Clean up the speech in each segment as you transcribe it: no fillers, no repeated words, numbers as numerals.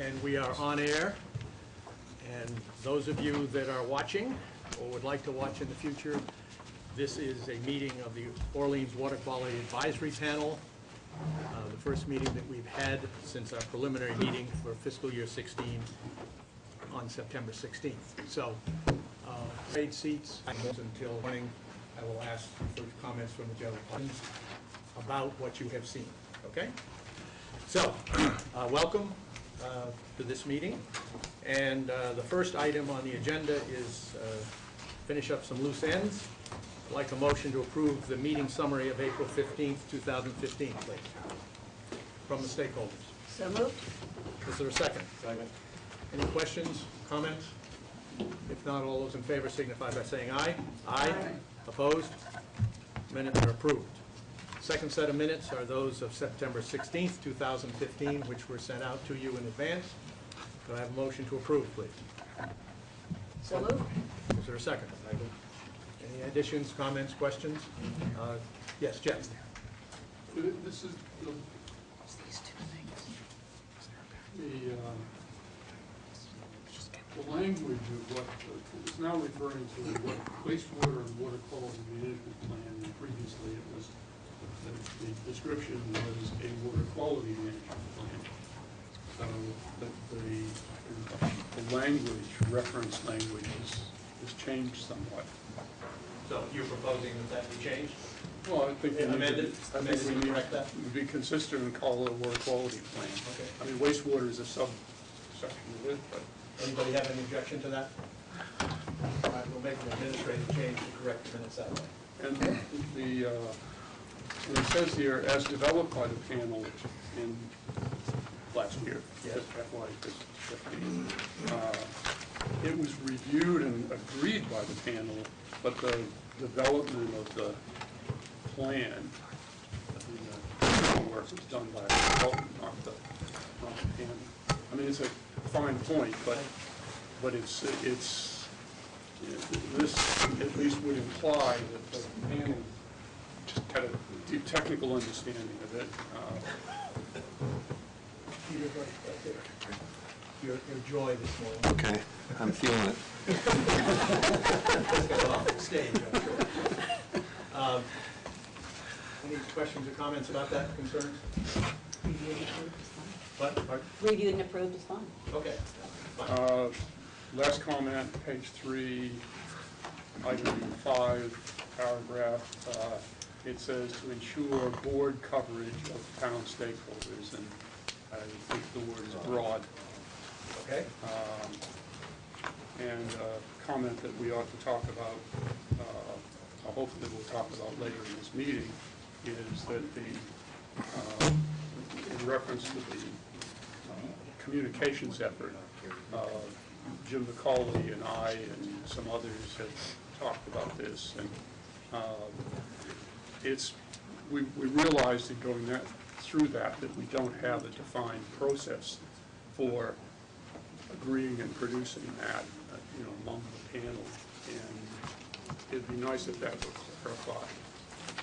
And we are on air. And those of you that are watching or would like to watch in the future, this is a meeting of the Orleans Water Quality Advisory Panel, the first meeting that we've had since our preliminary meeting for fiscal year 16 on September 16th. So, trade seats until morning. I will ask for comments from the general public about what you have seen. Okay? So, welcome to this meeting. And the first item on the agenda is finish up some loose ends. I'd like a motion to approve the meeting summary of April 15th, 2015, please, from the stakeholders. So moved. Is there a second? Second. Any questions, comments? If not, all those in favor signify by saying aye. Aye. Opposed? Minutes are approved. Second set of minutes are those of September 16th, 2015, which were sent out to you in advance. Do I have a motion to approve, please? So moved. Is there a second? Any additions, comments, questions? Yes, Jeff. This is the language of what is now referring to what wastewater and water quality management plan, and previously it was the description was a water quality management plan. So the language, reference language is changed somewhat. So you're proposing that be changed? Well, I think amended we need correct that? to be consistent and call it a water quality plan. Okay. I mean, wastewater is a subsection of it, but. Anybody have any objection to that? All right, we'll make an administrative change to correct the minutes that way. And it says here, as developed by the panel in last year, yes. FY 15, it was reviewed and agreed by the panel, but the development of the plan, the work was done by the consultant, not the panel. I mean, it's a fine point, but it's this at least would imply that the panel just had a deep technical understanding of it. Peter, right there. Your joy this morning. Okay, I'm feeling it. Let's get off the stage, I'm sure. Any questions or comments about that, concerns? What? Reviewed and approved is fine. Okay. Fine. Last comment, page 3, item 5, paragraph. It says to ensure board coverage of town stakeholders, and I think the word is broad. Okay. And a comment that we ought to talk about, hopefully we'll talk about later in this meeting, is that in reference to the communications effort, Jim McCauley and I and some others have talked about this, and we realized in going through that we don't have a defined process for agreeing and producing that, among the panel, and it'd be nice if that were clarified.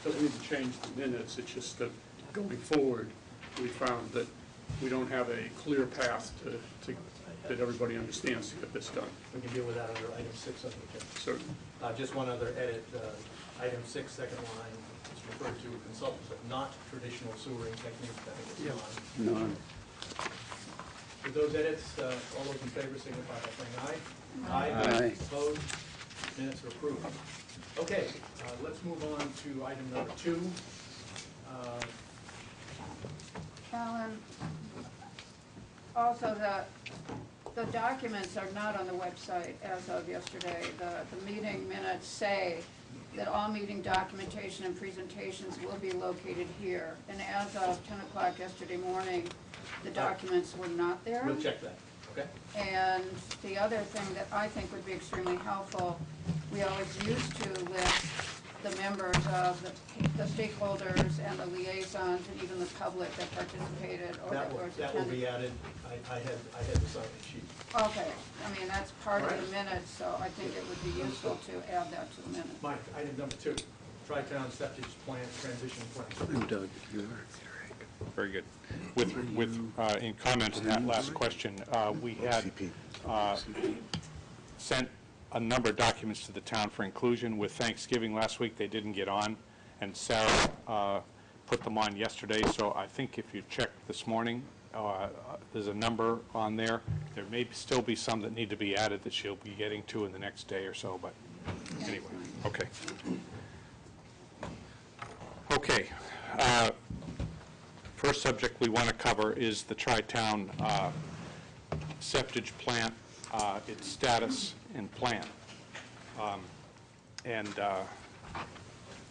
Doesn't mean to change the minutes. It's just that going forward, we found that we don't have a clear path that everybody understands to get this done. We can deal with that under item 6 on the agenda. Certainly. Just one other edit. Item 6, second line, it's referred to consultants, but not traditional sewering techniques. I think it's None. With those edits, all those in favor signify by saying aye. Aye. Opposed? Minutes are approved. Okay, let's move on to item number 2. Alan, also the documents are not on the website as of yesterday. The meeting minutes say that all meeting documentation and presentations will be located here. And as of 10 o'clock yesterday morning, the documents were not there. We'll check that, okay? And the other thing that I think would be extremely helpful, we always used to list the members of the stakeholders and the liaisons and even the public that participated or that was That will be added. I had the sign sheet. Okay, I mean that's part of the minutes, so I think it would be useful to add that to the minutes. Mike, item number 2, Tri-Town septic plant transition plan. I'm Doug. You are. Very good. In comment on that last question, we had sent a number of documents to the town for inclusion. With Thanksgiving last week, they didn't get on, and Sarah put them on yesterday, so I think if you check this morning, there's a number on there. There may still be some that need to be added that she'll be getting to in the next day or so, but anyway, okay. Okay. First subject we want to cover is the Tri-Town septage plant, its status and plan.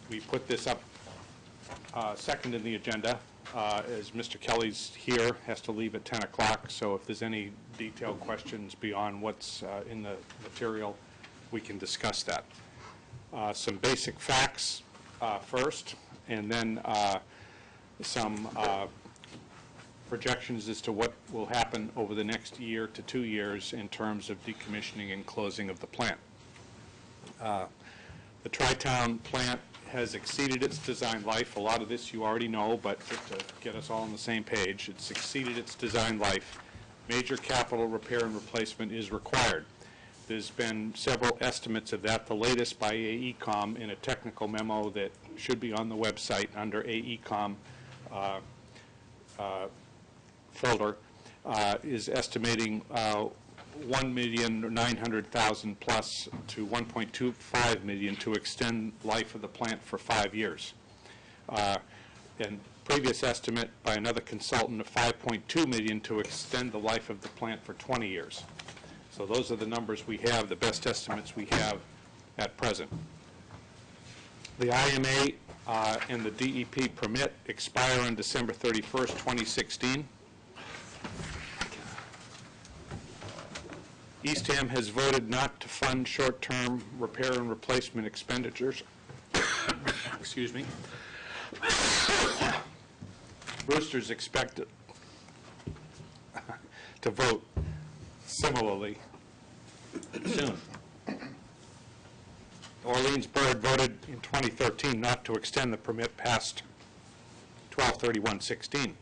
We put this up second in the agenda, as Mr. Kelly's here, has to leave at 10 o'clock, so if there's any detailed questions beyond what's in the material, we can discuss that. Some basic facts first, and then some projections as to what will happen over the next year to 2 years in terms of decommissioning and closing of the plant. The Tri-Town plant has exceeded its design life. A lot of this you already know, but to get us all on the same page, it's exceeded its design life. Major capital repair and replacement is required. There's been several estimates of that, the latest by AECOM in a technical memo that should be on the website under AECOM folder, is estimating 1,900,000 plus to 1.25 million to extend life of the plant for 5 years. And previous estimate by another consultant of 5.2 million to extend the life of the plant for 20 years. So those are the numbers we have, the best estimates we have at present. The IMA and the DEP permit expire on December 31st, 2016. Eastham has voted not to fund short-term repair and replacement expenditures. Excuse me. Brewster's expected to vote similarly soon. Orleans Bird voted in 2013 not to extend the permit past 12/31/16.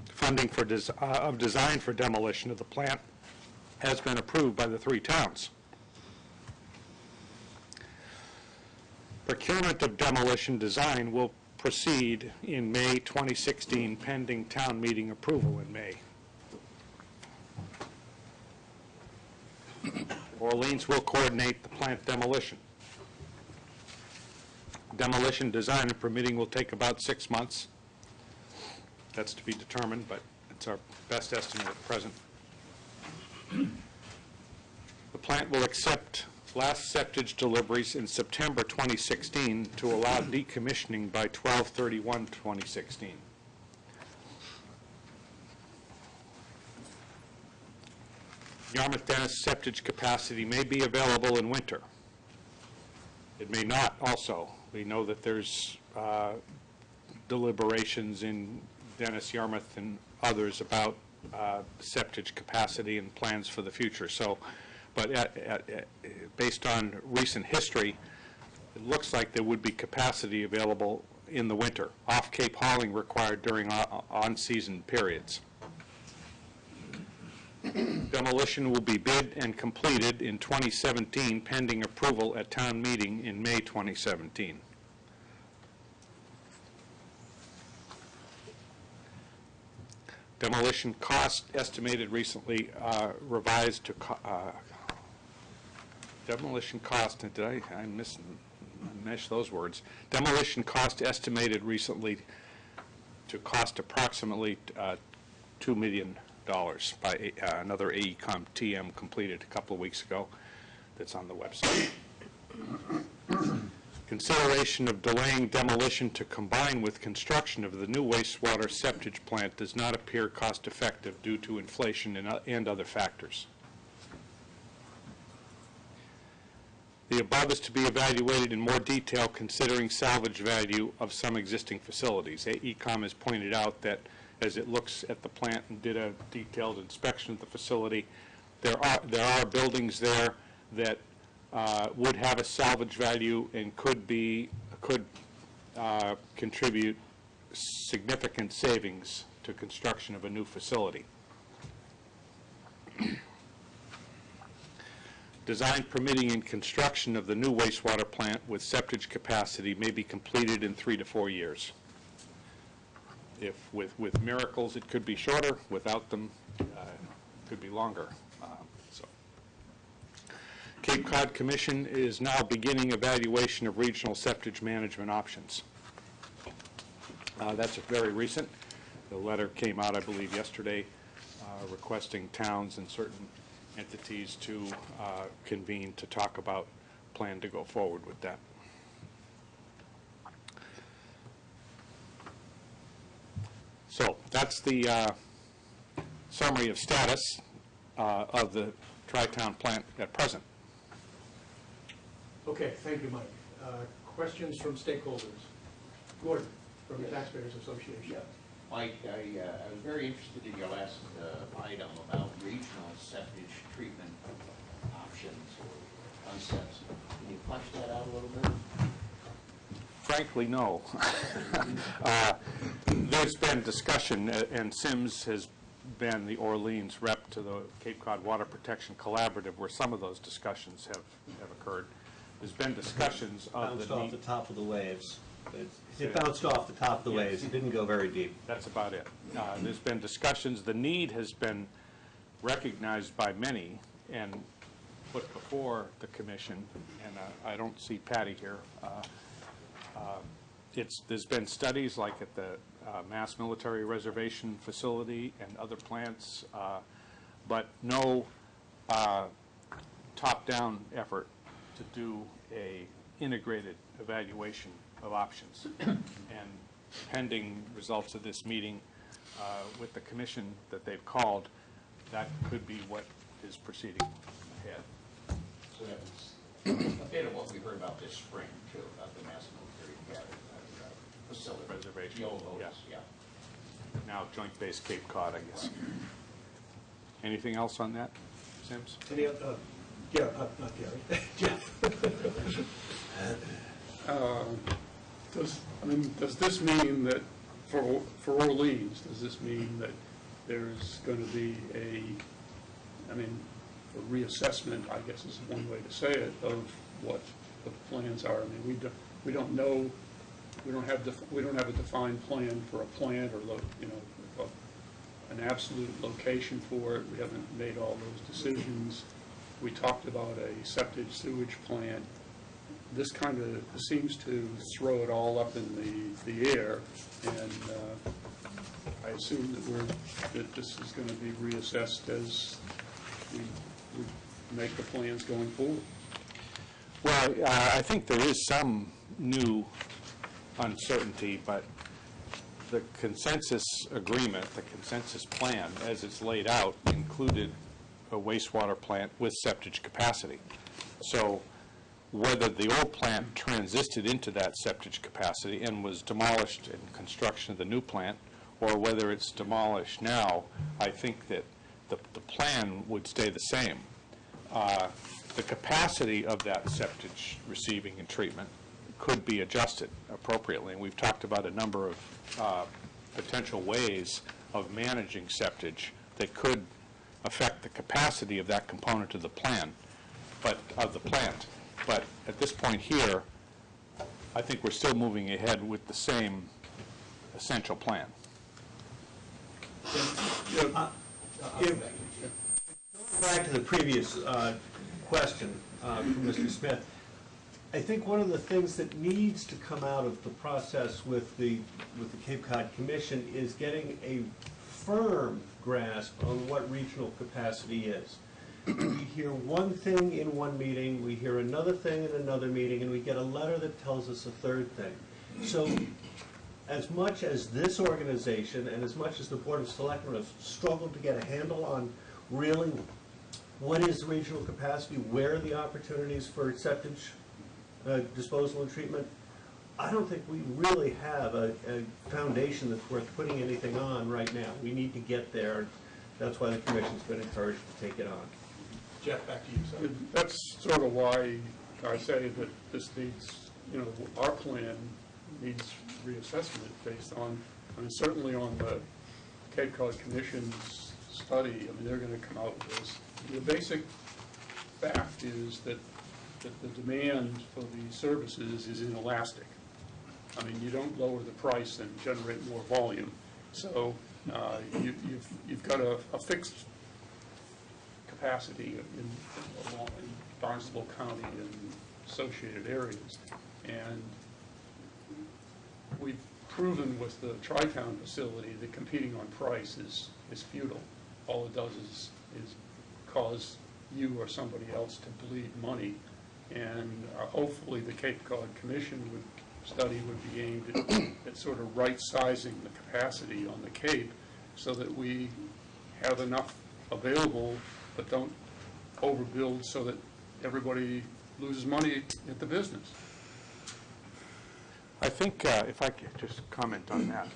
Funding for design for demolition of the plant has been approved by the 3 towns. Procurement of demolition design will proceed in May 2016 pending town meeting approval in May. Orleans will coordinate the plant demolition. Demolition design and permitting will take about 6 months. That's to be determined, but it's our best estimate at present. The plant will accept last septage deliveries in September 2016 to allow decommissioning by 12/31/2016. Yarmouth Dennis septage capacity may be available in winter. It may not also. We know that there's deliberations in Dennis, Yarmouth, and others about septage capacity and plans for the future. So, but based on recent history, it looks like there would be capacity available in the winter. Off-Cape hauling required during on-season periods. Demolition will be bid and completed in 2017 pending approval at town meeting in May 2017. Demolition cost estimated recently revised to demolition cost. Did I mismesh those words? Demolition cost estimated recently to cost approximately $2 million by another AECOM TM completed a couple of weeks ago. That's on the website. Consideration of delaying demolition to combine with construction of the new wastewater septage plant does not appear cost-effective due to inflation and other factors. The above is to be evaluated in more detail considering salvage value of some existing facilities. AECOM has pointed out that as it looks at the plant and did a detailed inspection of the facility, there are buildings there that would have a salvage value and could contribute significant savings to construction of a new facility. Design, permitting, and construction of the new wastewater plant with septic capacity may be completed in 3 to 4 years. If with miracles, it could be shorter. Without them, it could be longer. Cape Cod Commission is now beginning evaluation of regional septic management options. That's very recent. The letter came out, I believe, yesterday, requesting towns and certain entities to convene to talk about plan to go forward with that. So that's the summary of status of the Tri-Town plant at present. Okay, thank you, Mike. Questions from stakeholders? Gordon, from the Taxpayers Association. Yeah. Mike, I was very interested in your last item about regional septic treatment options or concepts. Can you flesh that out a little bit? Frankly, no. There's been discussion, and Sims has been the Orleans rep to the Cape Cod Water Protection Collaborative, where some of those discussions have occurred. There's been discussions of bounced the off need. the top of the waves. It bounced off the top of the waves. It didn't go very deep. That's about it. There's been discussions. The need has been recognized by many and put before the commission, and I don't see Patty here. There's been studies like at the Mass Military Reservation Facility and other plants, but no top-down effort to do a integrated evaluation of options. And pending results of this meeting with the commission that they've called, that could be what is proceeding ahead. So that was a bit of what we heard about this spring, too, about the Mass Military Facility. Reservation, The old Otis, yeah. yeah. Now Joint Base Cape Cod, I guess. Anything else on that, Sims? Any other, Gary, not Gary, Jeff? Does this mean that for Orleans, does this mean that there's going to be a reassessment, I guess is one way to say it, of what the plans are? I mean, we don't know, we don't have a defined plan for a plant or an absolute location for it. We haven't made all those decisions. We talked about a septic sewage plant. This kind of seems to throw it all up in the air, and I assume that this is going to be reassessed as we make the plans going forward. Well, I think there is some new uncertainty, but the consensus agreement, the consensus plan, as it's laid out, included a wastewater plant with septic capacity. So whether the old plant transited into that septic capacity and was demolished in construction of the new plant, or whether it's demolished now, I think that the plan would stay the same. The capacity of that septic receiving and treatment could be adjusted appropriately, and we've talked about a number of potential ways of managing septic that could affect the capacity of that component of the plan, but at this point here, I think we're still moving ahead with the same essential plan. Back to the previous question from Mr. Smith, I think one of the things that needs to come out of the process with the Cape Cod Commission is getting a firm grasp on what regional capacity is. We hear one thing in one meeting, we hear another thing in another meeting, and we get a letter that tells us a third thing. So as much as this organization and as much as the Board of Selectmen have struggled to get a handle on really what is regional capacity, where are the opportunities for septic disposal and treatment, I don't think we really have a foundation that's worth putting anything on right now. We need to get there. That's why the Commission's been encouraged to take it on. Jeff, back to you, sir. That's sort of why I say that this needs, our plan needs reassessment based on, I mean, certainly on the Cape Cod Commission's study. I mean, they're going to come out with this. The basic fact is that the demand for the services is inelastic. I mean, you don't lower the price and generate more volume. So you've got a fixed capacity in Barnstable County and associated areas. And we've proven with the Tri-Town facility that competing on price is futile. All it does is cause you or somebody else to bleed money. And hopefully the Cape Cod Commission study would be aimed at sort of right-sizing the capacity on the Cape so that we have enough available but don't overbuild so that everybody loses money at the business. I think, if I could just comment on that,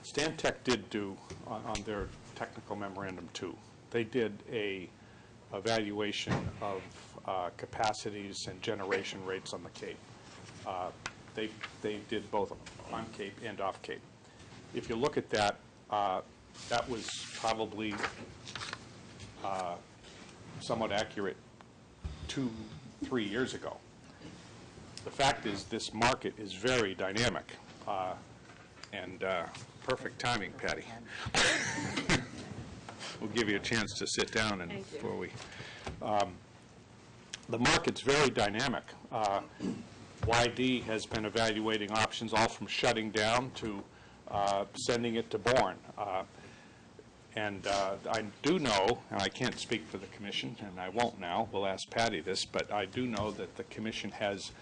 Stantec did do, on their technical memorandum too, they did a evaluation of capacities and generation rates on the Cape. They did both on Cape and off Cape. If you look at that, that was probably somewhat accurate 2-3 years ago. The fact is, this market is very dynamic, and perfect timing, Patty. We'll give you a chance to sit down and before we. The market's very dynamic. YD has been evaluating options, all from shutting down to sending it to Bourne. And I do know, and I can't speak for the Commission, and I won't now, we'll ask Patty this, but I do know that the Commission has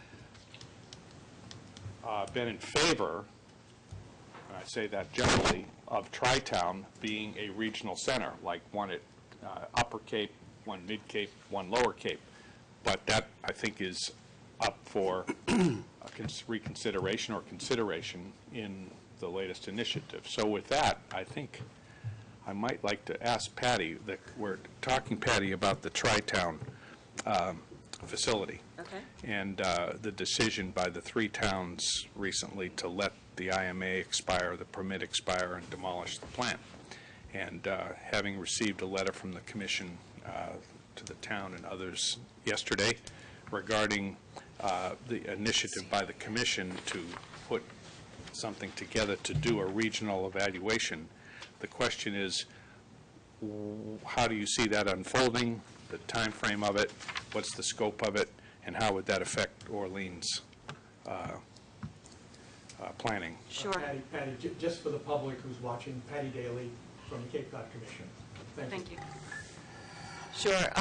been in favor, and I say that generally, of Tri-Town being a regional center, like one at Upper Cape, one Mid-Cape, one Lower Cape. But that, I think, is up for reconsideration or consideration in the latest initiative. So with that, I think I might like to ask Patty, that we're talking, Patty, about the Tri-Town facility. Okay. And the decision by the 3 towns recently to let the IMA expire, the permit expire, and demolish the plant. And having received a letter from the Commission to the town and others yesterday regarding the initiative by the Commission to put something together to do a regional evaluation, the question is, how do you see that unfolding, the time frame of it, what's the scope of it, and how would that affect Orleans planning? Sure. Patty, just for the public who's watching, Patty Daly from the Cape Cod Commission. Thank you. Sure.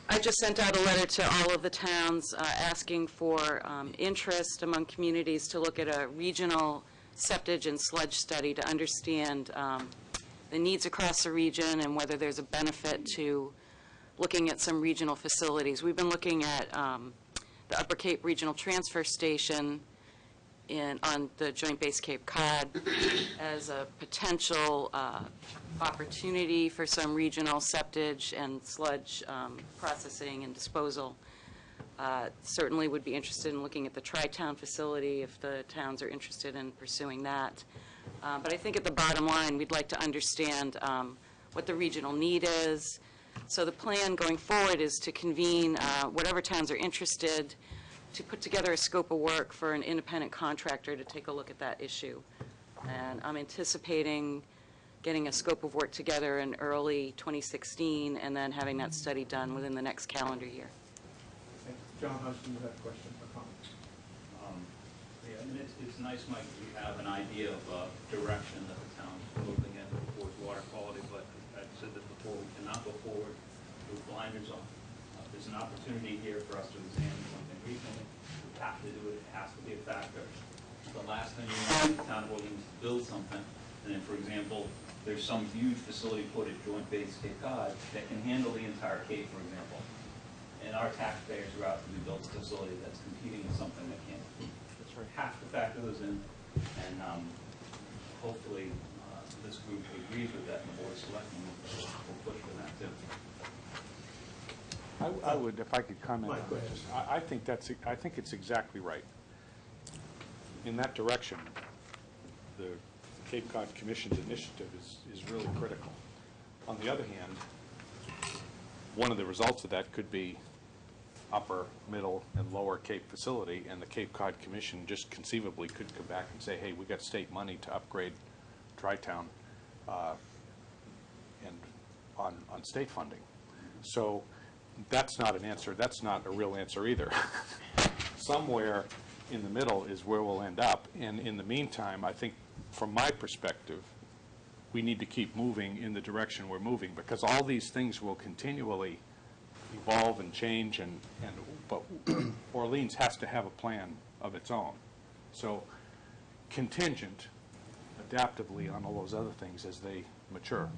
I just sent out a letter to all of the towns asking for interest among communities to look at a regional septage and sludge study to understand the needs across the region and whether there's a benefit to looking at some regional facilities. We've been looking at the Upper Cape Regional Transfer Station on the Joint Base Cape Cod as a potential opportunity for some regional septage and sludge processing and disposal. Certainly would be interested in looking at the Tri-Town facility if the towns are interested in pursuing that. But I think at the bottom line, we'd like to understand what the regional need is. So the plan going forward is to convene whatever towns are interested to put together a scope of work for an independent contractor to take a look at that issue. And I'm anticipating getting a scope of work together in early 2016 and then having that study done within the next calendar year. Thank you. John Hudson, you have a question or comment? Yeah, I mean, it's nice, Mike, that you have an idea of direction that the town's moving in towards water quality, but I've said that before, we cannot go forward with blinders on. There's an opportunity here for us to examine something regionally. We have to do it. It has to be a factor. The last thing you want is the town of Orleans to build something, and then, for example, there's some huge facility put at Joint Base Cape Cod that can handle the entire Cape, for example. And our taxpayers are out to build a facility that's competing with something that can't. That's right. Have to factor those in, and hopefully this group agrees with that, and the Board of Selectmen will push for that too. I would, if I could comment. Mike, go ahead. I think it's exactly right. in that direction, the Cape Cod Commission's initiative is really critical. On the other hand, one of the results of that could be upper, middle, and lower Cape facility, and the Cape Cod Commission just conceivably could come back and say, hey, we got state money to upgrade Tri-Town and on state funding. So that's not an answer. That's not a real answer either. Somewhere in the middle is where we'll end up. And in the meantime, I think from my perspective, we need to keep moving in the direction we're moving, because all these things will continually evolve and change, but Orleans has to have a plan of its own. So contingent, adaptively on all those other things as they mature.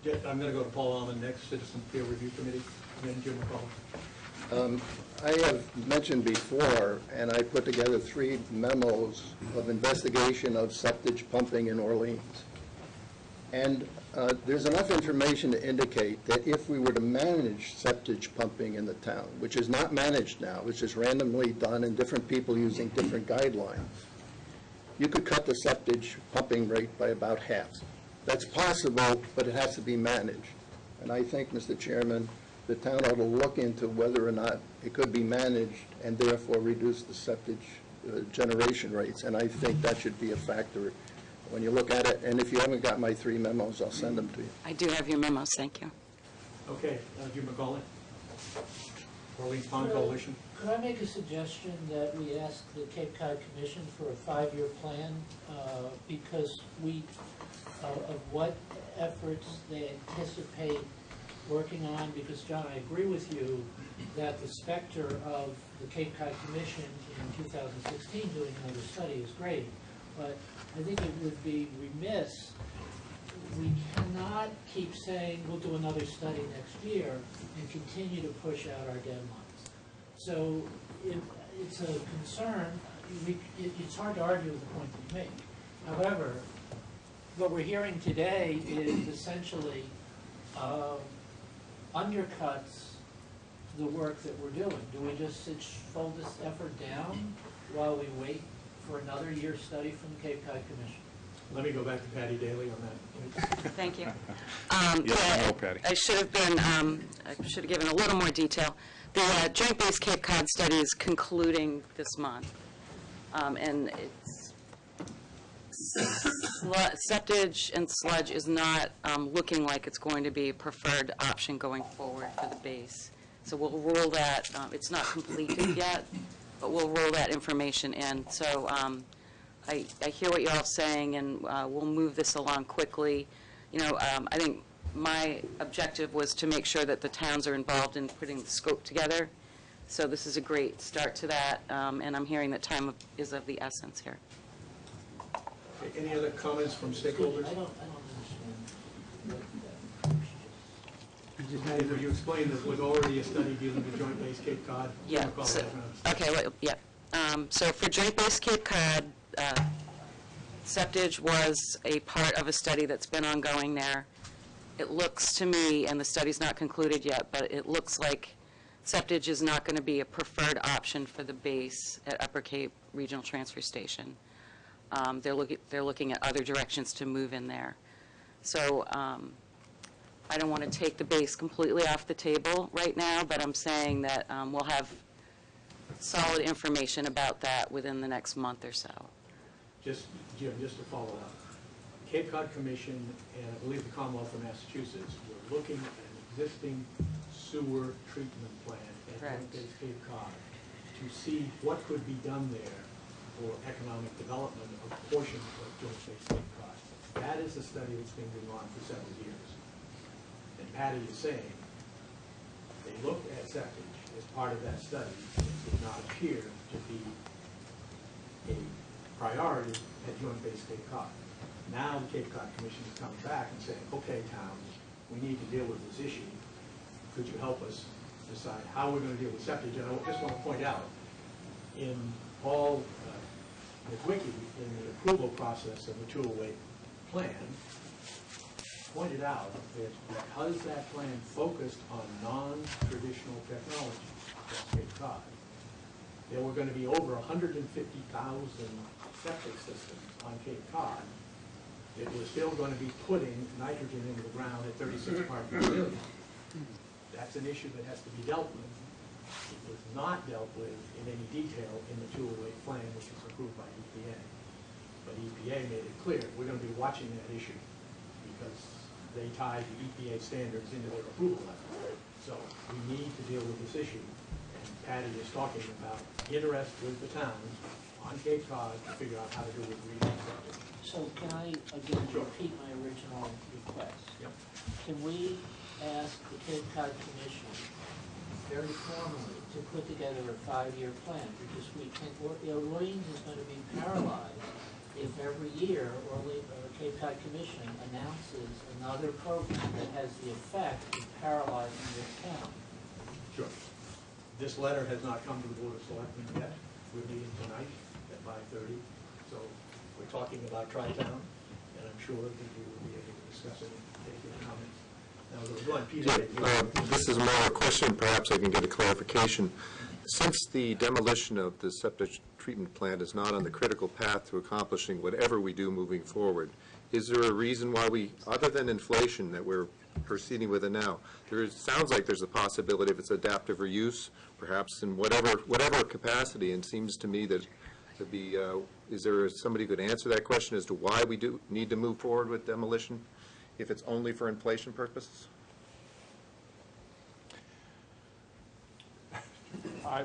I'm going to go to Paul Almond next, Citizen Peer Review Committee, and then Jim McCullough. I have mentioned before, and I put together 3 memos of investigation of septic pumping in Orleans. And there's enough information to indicate that if we were to manage septic pumping in the town, which is not managed now, which is randomly done and different people using different guidelines, you could cut the septic pumping rate by about half. That's possible, but it has to be managed. And I think, Mr. Chairman, the town ought to look into whether or not it could be managed and therefore reduce the septic generation rates. And I think that should be a factor when you look at it. And if you haven't got my 3 memos, I'll send them to you. I do have your memos, thank you. Okay, Jim McCullough, Orleans Pond Coalition. Could I make a suggestion that we ask the Cape Cod Commission for a 5-year plan because of what efforts they anticipate working on? Because, John, I agree with you that the specter of the Cape Cod Commission in 2016 doing another study is great, but I think it would be remiss. We cannot keep saying we'll do another study next year and continue to push out our deadlines. So it's a concern. It's hard to argue with the point that you make. However, what we're hearing today is essentially undercuts the work that we're doing. Do we just fold this effort down while we wait for another year's study from the Cape Cod Commission? Let me go back to Patty Daly on that. Thank you. Yes, I know, Patty. I should have given a little more detail. The Joint Base Cape Cod study is concluding this month, and it's septage and sludge is not looking like it's going to be a preferred option going forward for the base. So we'll roll that. It's not completed yet, but we'll roll that information in. So I hear what you're all saying, and we'll move this along quickly. You know, I think my objective was to make sure that the towns are involved in putting the scope together. So this is a great start to that, and I'm hearing that time is of the essence here. Okay, any other comments from stakeholders? I don't understand. Patty, would you explain that was already a study dealing with Joint Base Cape Cod? Yeah. So, okay. Well, yeah. So for Joint Base Cape Cod, septage was a part of a study that's been ongoing there. It looks to me, and the study's not concluded yet, but it looks like septage is not going to be a preferred option for the base at Upper Cape Regional Transfer Station. They're looking at other directions to move in there. So I don't want to take the base completely off the table right now, but I'm saying that we'll have solid information about that within the next month or so. Jim, just to follow up. Cape Cod Commission and I believe the Commonwealth of Massachusetts were looking at an existing sewer treatment plant at Joint Base Cape Cod to see what could be done there for economic development of portions of Joint Base Cape Cod. That is a study that's been going on for several years. And Patty is saying they looked at septic as part of that study. It did not appear to be a priority at Joint Base Cape Cod. Now the Cape Cod Commission is coming back and saying, okay, towns, we need to deal with this issue. Could you help us decide how we're going to deal with septic? And I just want to point out, in Paul McWickey, in the approval process of the 208 plan, pointed out that because that plan focused on non-traditional technologies at Cape Cod, there were going to be over 150,000 septic systems on Cape Cod, it was still going to be putting nitrogen into the ground at 36 parts per million. That's an issue that has to be dealt with. It was not dealt with in any detail in the 208 plan, which was approved by EPA. But EPA made it clear, we're going to be watching that issue because they tied the EPA standards into their approval letter. So we need to deal with this issue. And Patty is talking about interest with the towns on Cape Cod to figure out how to do it with regional septic. So can I, again, Sure. repeat my original request? Yep. Can we ask the Cape Cod Commission very formally to put together a 5-year plan? Because we can, Orleans is going to be paralyzed if every year Cape Cod Commission announces another program that has the effect of paralyzing this town. Sure. This letter has not come to the Board of Selectmen yet. We're meeting tonight at 5:30. So we're talking about Tri-Town, and I'm sure that we will be able to discuss it and take your comments. Now, go on, Peter. This is more a question, perhaps I can get a clarification. Since the demolition of the septic treatment plant is not on the critical path to accomplishing whatever we do moving forward, is there a reason why we, other than inflation that we're proceeding with it now, sounds like there's a possibility of its adaptive reuse, perhaps in whatever capacity, and seems to me that to be, is there somebody who could answer that question as to why we do need to move forward with demolition if it's only for inflation purposes? I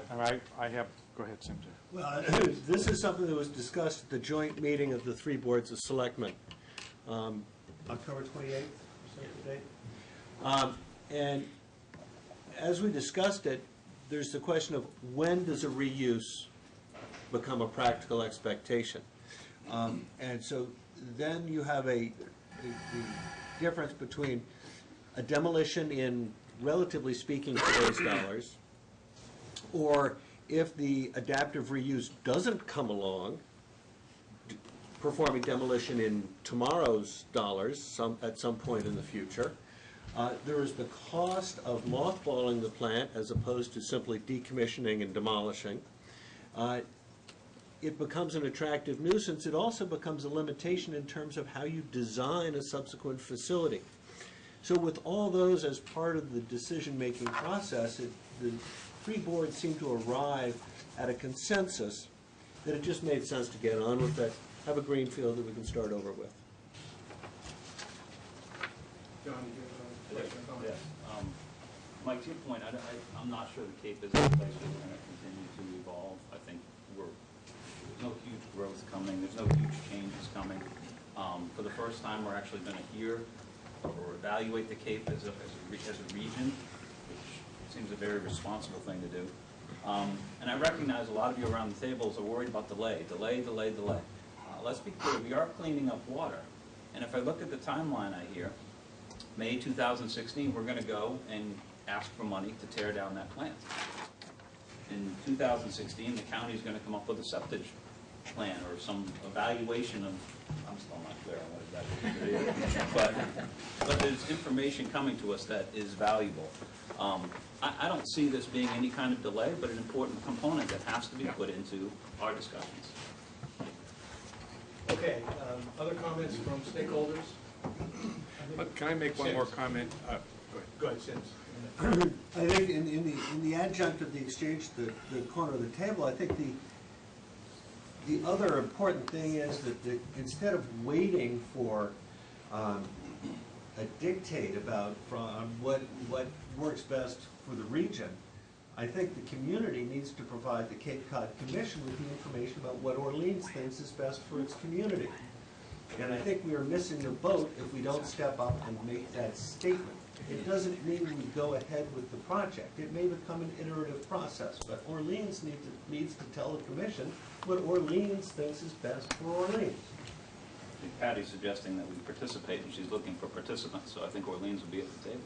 have, go ahead, Sim. Well, this is something that was discussed at the joint meeting of the 3 boards of selectmen, October 28th, is that the date? And as we discussed it, there's the question of when does a reuse become a practical expectation? And so then you have the difference between a demolition in, relatively speaking, today's dollars, or if the adaptive reuse doesn't come along, performing demolition in tomorrow's dollars at some point in the future. There is the cost of mothballing the plant as opposed to simply decommissioning and demolishing. It becomes an attractive nuisance. It also becomes a limitation in terms of how you design a subsequent facility. So with all those as part of the decision-making process, the 3 boards seem to arrive at a consensus that it just made sense to get on with it, have a green field that we can start over with. John, did you have a question or comment? Yes. Mike, to your point, I'm not sure the Cape is a place where we're going to continue to evolve. I think there's no huge growth coming. There's no huge changes coming. For the first time, we're actually going to hear or evaluate the Cape as a region, which seems a very responsible thing to do. And I recognize a lot of you around the tables are worried about delay. Let's be clear, we are cleaning up water. And if I look at the timeline I hear, May 2016, we're going to go and ask for money to tear down that plant. In 2016, the county is going to come up with a septic plan or some evaluation of, I'm still not clear on what exactly it is, but there's information coming to us that is valuable. I don't see this being any kind of delay, but an important component that has to be put into our discussions. Okay, other comments from stakeholders? Can I make one more comment? Go ahead, Sims. I think in the adjunct of the exchange, the corner of the table, I think the other important thing is that instead of waiting for a dictate about what works best for the region, I think the community needs to provide the Cape Cod Commission with the information about what Orleans thinks is best for its community. And I think we are missing the boat if we don't step up and make that statement. It doesn't mean we go ahead with the project. It may become an iterative process, but Orleans needs to tell the Commission what Orleans thinks is best for Orleans. I think Patty's suggesting that we participate, and she's looking for participants, so I think Orleans will be at the table.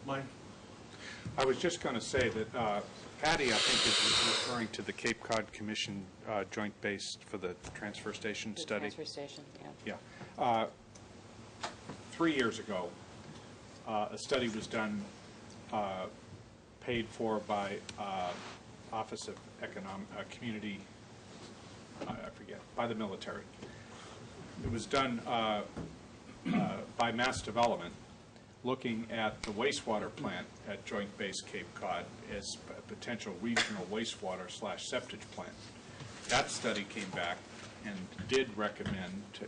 Mike? I was just going to say that Patty, I think, is referring to the Cape Cod Commission joint base for the transfer station study. Transfer station, yeah. Yeah. 3 years ago, a study was done, paid for by Office of Community, I forget, by the military. It was done by Mass Development, looking at the wastewater plant at Joint Base Cape Cod as a potential regional wastewater / septic plant. That study came back and did recommend to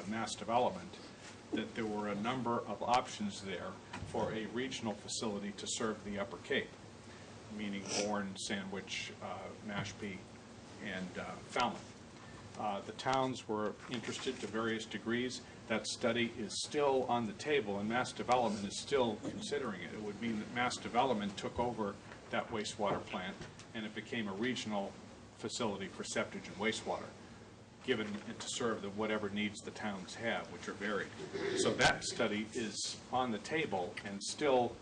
Mass Development that there were a number of options there for a regional facility to serve the Upper Cape, meaning Bourne, Sandwich, Mashpee, and Falmouth. The towns were interested to various degrees. That study is still on the table, and Mass Development is still considering it. It would mean that Mass Development took over that wastewater plant, and it became a regional facility for septic and wastewater, given and to serve the whatever needs the towns have, which are varied. So that study is on the table and still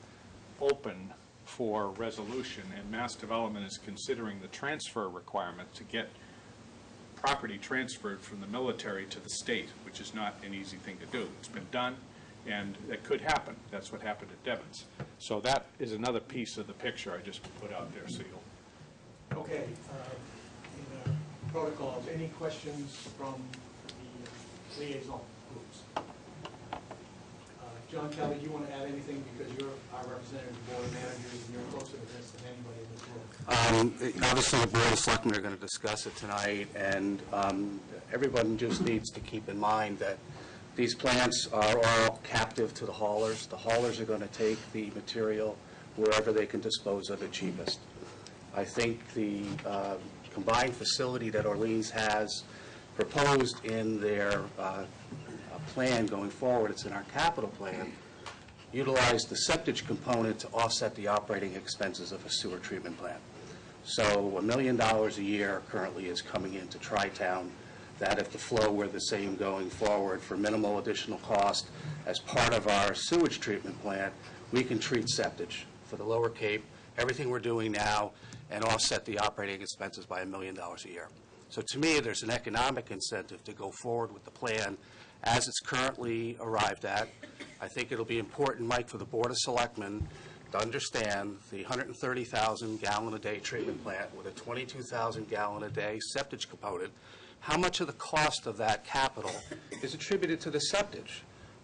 open for resolution, and Mass Development is considering the transfer requirement to get property transferred from the military to the state, which is not an easy thing to do. It's been done, and it could happen. That's what happened at Devens. So that is another piece of the picture I just put out there, so you'll... Okay, in protocols, any questions from the liaison groups? John Kelly, do you want to add anything, because you're our representative of the board of managers and you're closer to this than anybody in this room? Obviously, the Board of Selectmen are going to discuss it tonight, and everyone just needs to keep in mind that these plants are all captive to the haulers. The haulers are going to take the material wherever they can dispose of it cheapest. I think the combined facility that Orleans has proposed in their plan going forward, it's in our capital plan, utilize the septic component to offset the operating expenses of a sewer treatment plant. So $1 million a year currently is coming into Tri-Town, that if the flow were the same going forward for minimal additional cost as part of our sewage treatment plant, we can treat septic for the Lower Cape, everything we're doing now, and offset the operating expenses by $1 million a year. So to me, there's an economic incentive to go forward with the plan as it's currently arrived at. I think it'll be important, Mike, for the Board of Selectmen to understand the 130,000 gallon a day treatment plant with a 22,000 gallon a day septic component, how much of the cost of that capital is attributed to the septic,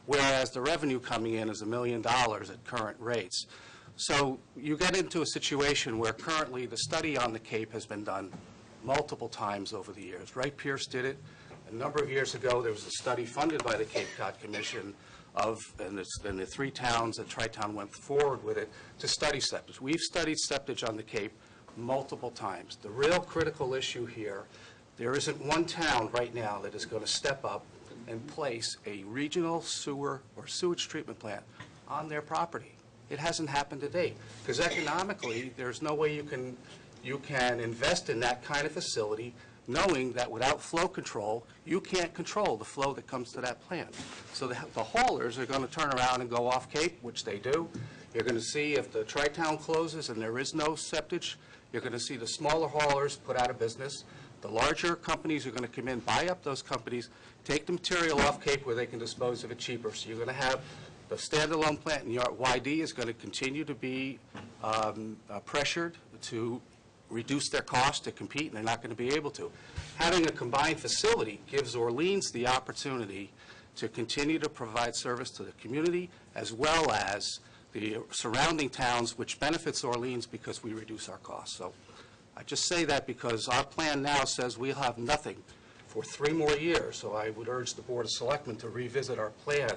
whereas the revenue coming in is $1 million at current rates. So you get into a situation where currently the study on the Cape has been done multiple times over the years. Wright Pierce did it. A number of years ago, there was a study funded by the Cape Cod Commission and the three towns that Tri-Town went forward with it to study septic. We've studied septic on the Cape multiple times. The real critical issue here, there isn't one town right now that is going to step up and place a regional sewer or sewage treatment plant on their property. It hasn't happened to date, because economically, there's no way you can invest in that kind of facility knowing that without flow control, you can't control the flow that comes to that plant. So the haulers are going to turn around and go off Cape, which they do. You're going to see if the Tri-Town closes and there is no septic, you're going to see the smaller haulers put out of business. The larger companies are going to come in, buy up those companies, take the material off Cape where they can dispose of it cheaper. So you're going to have the standalone plant in YD is going to continue to be pressured to reduce their cost to compete, and they're not going to be able to. Having a combined facility gives Orleans the opportunity to continue to provide service to the community as well as the surrounding towns, which benefits Orleans because we reduce our costs. So I just say that because our plan now says we'll have nothing for 3 more years. So I would urge the Board of Selectmen to revisit our plan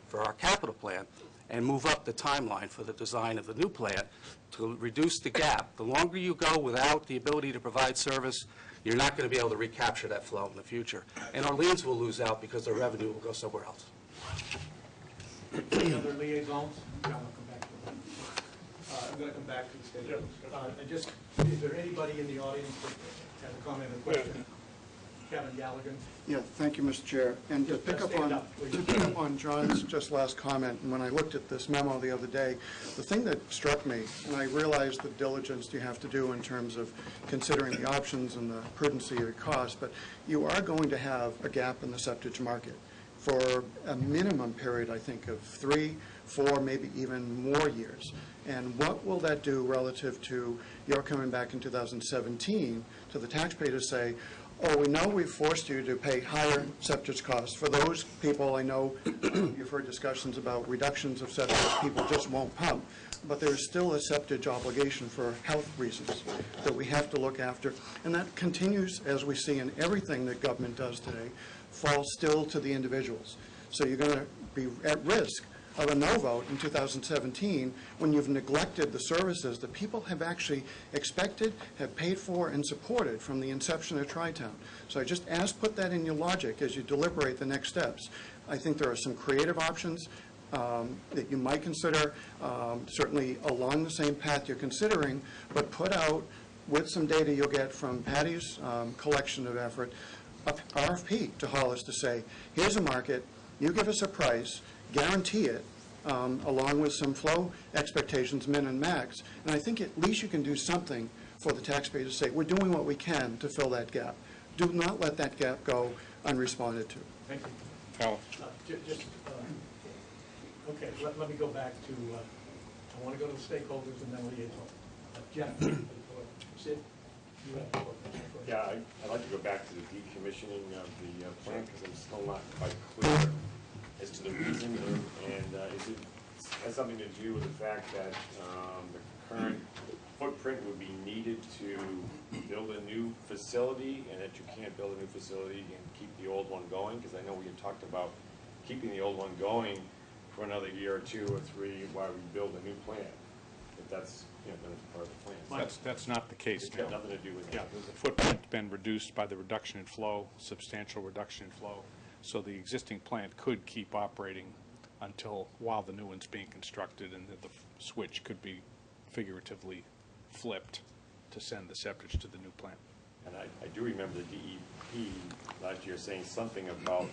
for our capital plan and move up the timeline for the design of the new plant to reduce the gap. The longer you go without the ability to provide service, you're not going to be able to recapture that flow in the future. And Orleans will lose out because their revenue will go somewhere else. Any other liaisons? John, I'll come back to you. I'm going to come back to the stage. Is there anybody in the audience that has a comment or question? Kevin Gallagher. Yeah, thank you, Mr. Chair. And to pick up on John's just last comment, and when I looked at this memo the other day, the thing that struck me, and I realize the diligence you have to do in terms of considering the options and the prudency of the cost, but you are going to have a gap in the septic market. for a minimum period, I think, of 3, 4, maybe even more years. And what will that do relative to your coming back in 2017 to the taxpayer to say, oh, we know we've forced you to pay higher septic costs. For those people, I know you've heard discussions about reductions of septic, people just won't pump. But there's still a septic obligation for health reasons that we have to look after. And that continues, as we see in everything that government does today, falls still to the individuals. So you're going to be at risk of a no vote in 2017 when you've neglected the services that people have actually expected, have paid for, and supported from the inception of Tri-Town. So I just put that in your logic as you deliberate the next steps. I think there are some creative options that you might consider, certainly along the same path you're considering, but put out, with some data you'll get from Patty's collection of effort, a RFP to Hollis to say, here's a market, you give us a price, guarantee it, along with some flow expectations, min and max, and I think at least you can do something for the taxpayer to say, we're doing what we can to fill that gap. Do not let that gap go unresponded to. Thank you. Al? Okay, let me go back to, I want to go to the stakeholders and then liaison. Jeff, Sid, you have the floor. Yeah, I'd like to go back to the decommissioning of the plant because I'm still not quite clear as to the reason, and is it has something to do with the fact that the current footprint would be needed to build a new facility, and that you can't build a new facility and keep the old one going? Because I know we had talked about keeping the old one going for another year or 2 or 3 while we build a new plant. If that's going to be part of the plan. That's not the case It's now. got nothing to do with that. Yeah, the footprint's been reduced by the reduction in flow, substantial reduction in flow. So the existing plant could keep operating while the new one's being constructed, and the switch could be figuratively flipped to send the septic to the new plant. And I do remember the DEP last year saying something about,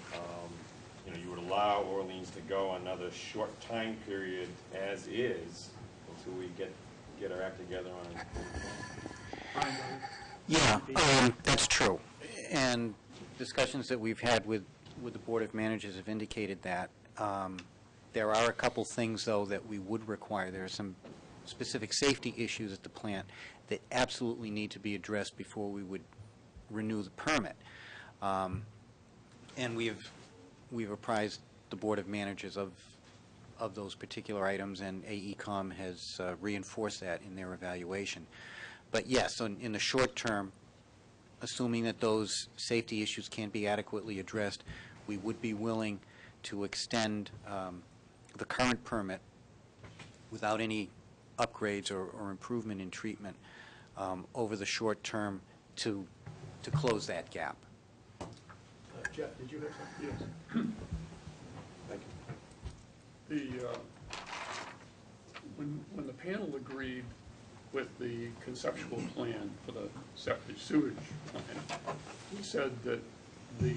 you would allow Orleans to go another short time period as is until we get our act together on it. Yeah, that's true. And discussions that we've had with the Board of Managers have indicated that. There are a couple things, though, that we would require. There are some specific safety issues at the plant that absolutely need to be addressed before we would renew the permit. And we've apprised the Board of Managers of those particular items, and AECom has reinforced that in their evaluation. But yes, in the short term, assuming that those safety issues can be adequately addressed, we would be willing to extend the current permit without any upgrades or improvement in treatment over the short term to close that gap. Jeff, did you have something? Yes. Thank you. When the panel agreed with the conceptual plan for the septic sewage plant, we said that the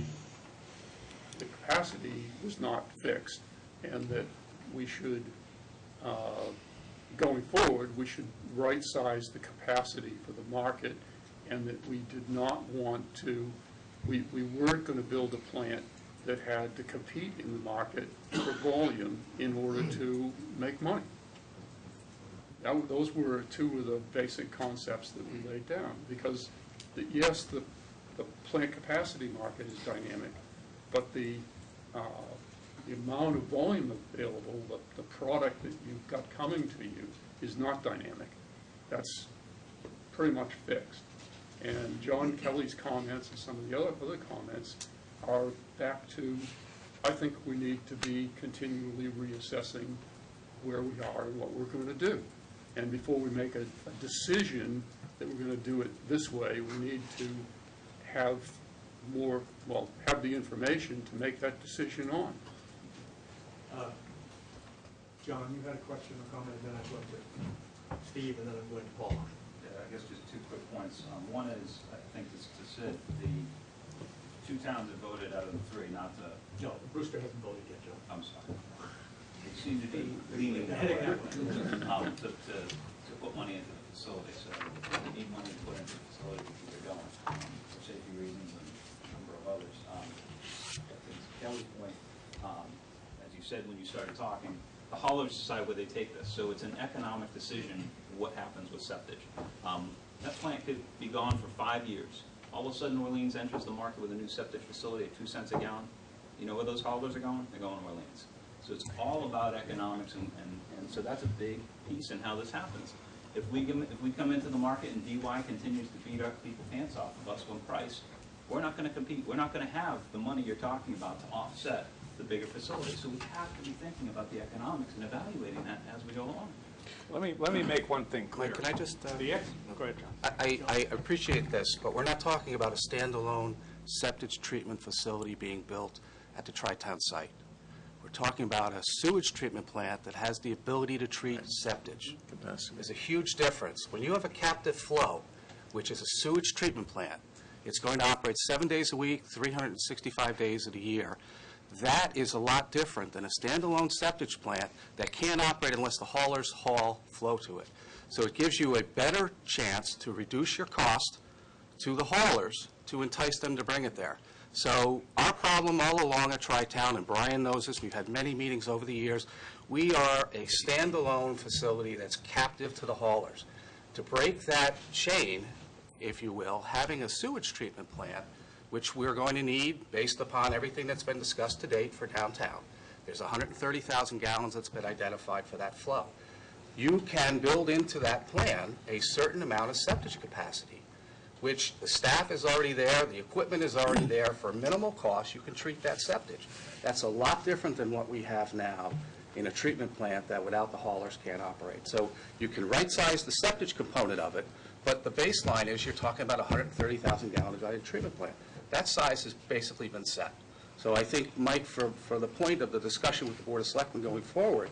capacity was not fixed, and that we should, going forward, we should right-size the capacity for the market, and that we did not want to, we weren't going to build a plant that had to compete in the market for volume in order to make money. Those were 2 of the basic concepts that we laid down, because yes, the plant capacity market is dynamic, but the amount of volume available, the product that you've got coming to you is not dynamic. That's pretty much fixed. And John Kelly's comments and some of the other comments are back to, I think we need to be continually reassessing where we are and what we're going to do. And before we make a decision that we're going to do it this way, we need to have have the information to make that decision on. John, you had a question or comment, and then I'm going to Steve, and then I'm going to Paul. Yeah, I guess just 2 quick points. One is, I think this to Sid, the 2 towns that voted out of the 3, not the... No, Brewster hasn't voted yet, Joe. I'm sorry. They seem to be leaning that way to put money into the facility. So we need money to put into the facility to keep it going, for safety reasons and a number of others. To Kelly's point, as you said when you started talking, the haulers decide where they take this. So it's an economic decision what happens with septage. That plant could be gone for 5 years. All of a sudden, Orleans enters the market with a new septic facility at 2 cents a gallon. You know where those haulers are going? They're going to Orleans. So it's all about economics, and so that's a big piece in how this happens. If we come into the market and DY continues to beat our people pants off of us on price, we're not going to compete. We're not going to have the money you're talking about to offset the bigger facility. So we have to be thinking about the economics and evaluating that as we go along. Let me make one thing clear. Can I just... Go ahead, John. I appreciate this, but we're not talking about a standalone septic treatment facility being built at the Tri-Town site. We're talking about a sewage treatment plant that has the ability to treat septic. There's a huge difference. When you have a captive flow, which is a sewage treatment plant, it's going to operate 7 days a week, 365 days of the year. That is a lot different than a standalone septic plant that can't operate unless the haulers haul flow to it. So it gives you a better chance to reduce your cost to the haulers to entice them to bring it there. So our problem all along at Tri-Town, and Brian knows this, we've had many meetings over the years, we are a standalone facility that's captive to the haulers. To break that chain, if you will, having a sewage treatment plant, which we're going to need based upon everything that's been discussed to date for downtown. There's 130,000 gallons that's been identified for that flow. You can build into that plan a certain amount of septic capacity, which the staff is already there, the equipment is already there. For minimal cost, you can treat that septic. That's a lot different than what we have now in a treatment plant that without the haulers can't operate. So you can right-size the septic component of it, but the baseline is you're talking about 130,000 gallons of treatment plant. That size has basically been set. So I think, Mike, for the point of the discussion with the Board of Selectmen going forward,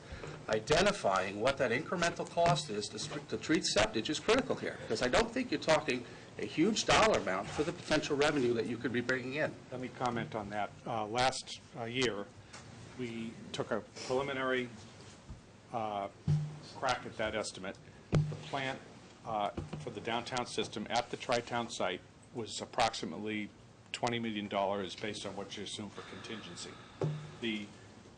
identifying what that incremental cost is to treat septic is critical here, because I don't think you're talking a huge dollar amount for the potential revenue that you could be bringing in. Let me comment on that. Last year, we took a preliminary crack at that estimate. The plant for the downtown system at the Tri-Town site was approximately $20 million based on what you assume for contingency. The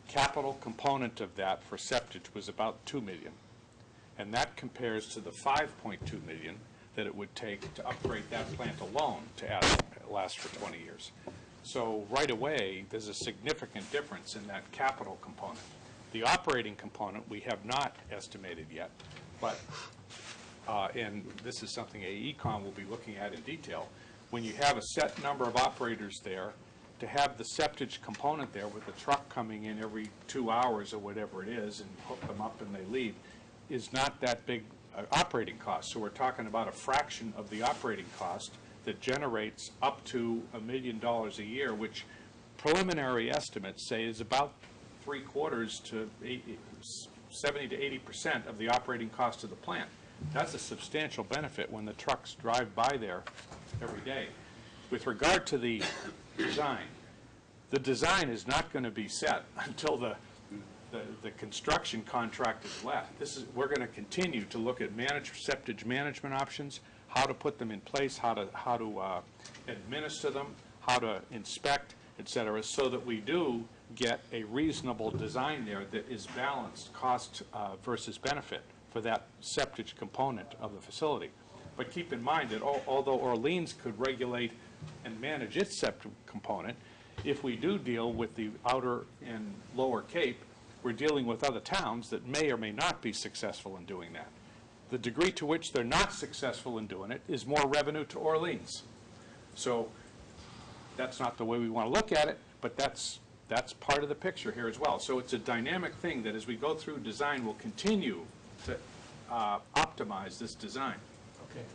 capital component of that for septic was about $2 million, and that compares to the $5.2 million that it would take to upgrade that plant alone to last for 20 years. So right away, there's a significant difference in that capital component. The operating component we have not estimated yet, but and this is something AECom will be looking at in detail. When you have a set number of operators there, to have the septic component there with the truck coming in every 2 hours or whatever it is and hook them up and they leave is not that big operating cost. So we're talking about a fraction of the operating cost that generates up to $1 million a year, which preliminary estimates say is about 3/4 to 70 to 80% of the operating cost of the plant. That's a substantial benefit when the trucks drive by there every day. With regard to the design is not going to be set until the construction contract is let. We're going to continue to look at septic management options, how to put them in place, how to administer them, how to inspect, et cetera, so that we do get a reasonable design there that is balanced cost versus benefit for that septic component of the facility. But keep in mind that although Orleans could regulate and manage its septic component, if we do deal with the outer and lower Cape, we're dealing with other towns that may or may not be successful in doing that. The degree to which they're not successful in doing it is more revenue to Orleans. So that's not the way we want to look at it, but that's part of the picture here as well. So it's a dynamic thing that as we go through design, we'll continue to optimize this design. Okay.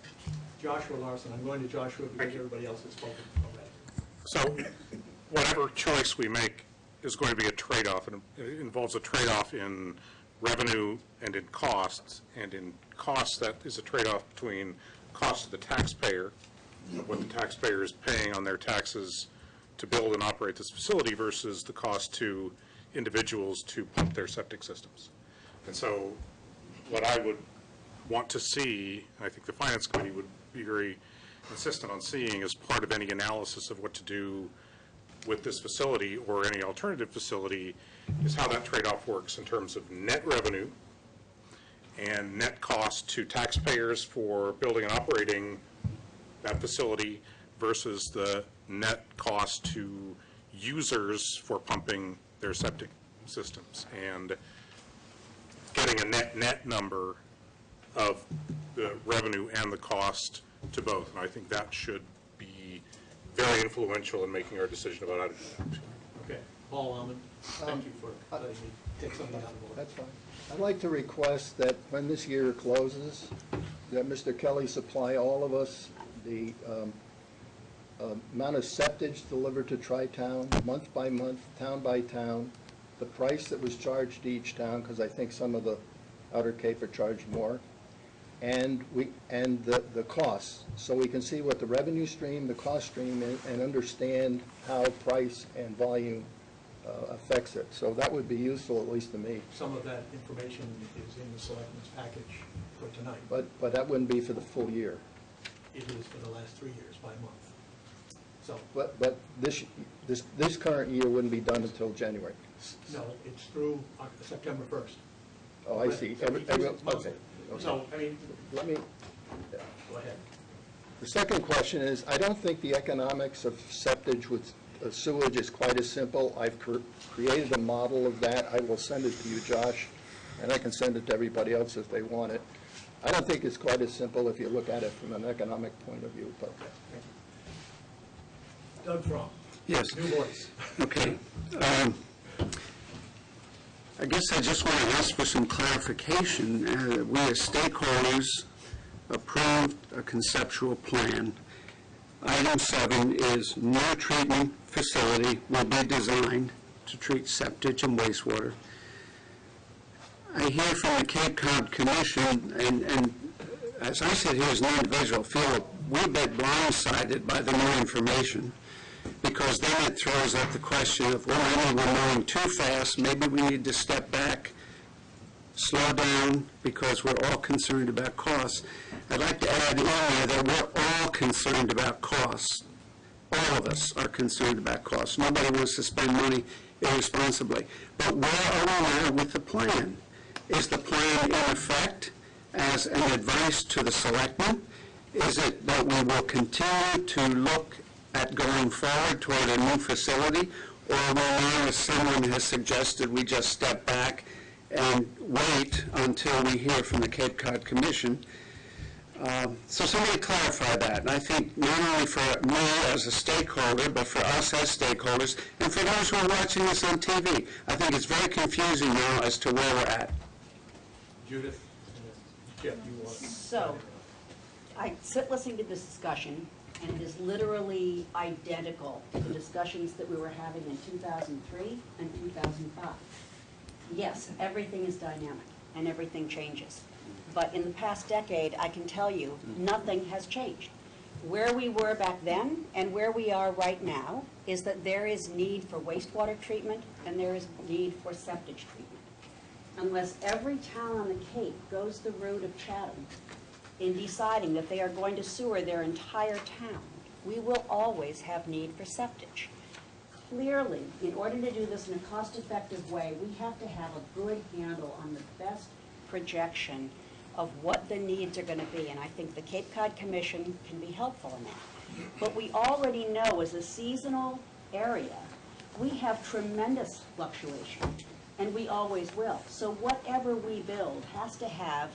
Joshua Larson. I'm going to Joshua because everybody else has spoken already. So whatever choice we make is going to be a trade-off, and it involves a trade-off in revenue and in costs. And in costs, that is a trade-off between cost to the taxpayer, what the taxpayer is paying on their taxes to build and operate this facility, versus the cost to individuals to pump their septic systems. And so what I would want to see, and I think the Finance Committee would be very insistent on seeing as part of any analysis of what to do with this facility or any alternative facility is how that trade-off works in terms of net revenue and net cost to taxpayers for building and operating that facility versus the net cost to users for pumping their septic systems. And getting a net number of the revenue and the cost to both. And I think that should be very influential in making our decision about how to do that. Okay. Paul Almond, thank you for letting me take something out of order. That's fine. I'd like to request that when this year closes, that Mr. Kelly supply all of us the amount of septage delivered to Tri-Town, month by month, town by town, the price that was charged to each town, because I think some of the Outer Cape are charged more, and the costs, so we can see what the revenue stream, the cost stream is, and understand how price and volume affects it. So that would be useful, at least to me. Some of that information is in the selectmen's package for tonight. But that wouldn't be for the full year. It is for the last 3 years by month. So, But this current year wouldn't be done until January. no, it's through September 1st. Oh, I see. Okay. So, I mean, Let me, go ahead. the second question is, I don't think the economics of septage with sewage is quite as simple. I've created a model of that. I will send it to you, Josh, and I can send it to everybody else if they want it. I don't think it's quite as simple if you look at it from an economic point of view. But Doug Fromm. Yes. New voice. Okay. I guess I just want to ask for some clarification. We as stakeholders approved a conceptual plan. Item 7 is no treatment facility will be designed to treat septic and wastewater. I hear from the Cape Cod Commission, and as I sit here as an individual, feel a wee bit blindsided by the new information, because then it throws up the question of, well, I know we're moving too fast, maybe we need to step back, slow down, because we're all concerned about costs. I'd like to add in there that we're all concerned about costs. All of us are concerned about costs. Nobody wants to spend money irresponsibly. But where are we now with the plan? Is the plan in effect as an advice to the selectmen? Is it that we will continue to look at going forward toward a new facility, or will now, as someone has suggested, we just step back and wait until we hear from the Cape Cod Commission? So somebody clarify that. And I think not only for me as a stakeholder, but for us as stakeholders, and for those who are watching this on TV, I think it's very confusing now as to where we're at. Judith, Jeff, you want to? So, I sit listening to this discussion, and it is literally identical to the discussions that we were having in 2003 and 2005. Yes, everything is dynamic, and everything changes. But in the past decade, I can tell you, nothing has changed. Where we were back then and where we are right now is that there is need for wastewater treatment and there is need for septic treatment. Unless every town on the Cape goes the route of Chatham in deciding that they are going to sewer their entire town, we will always have need for septic. Clearly, in order to do this in a cost-effective way, we have to have a good handle on the best projection of what the needs are going to be, and I think the Cape Cod Commission can be helpful in that. But we already know, as a seasonal area, we have tremendous fluctuation, and we always will. So whatever we build has to have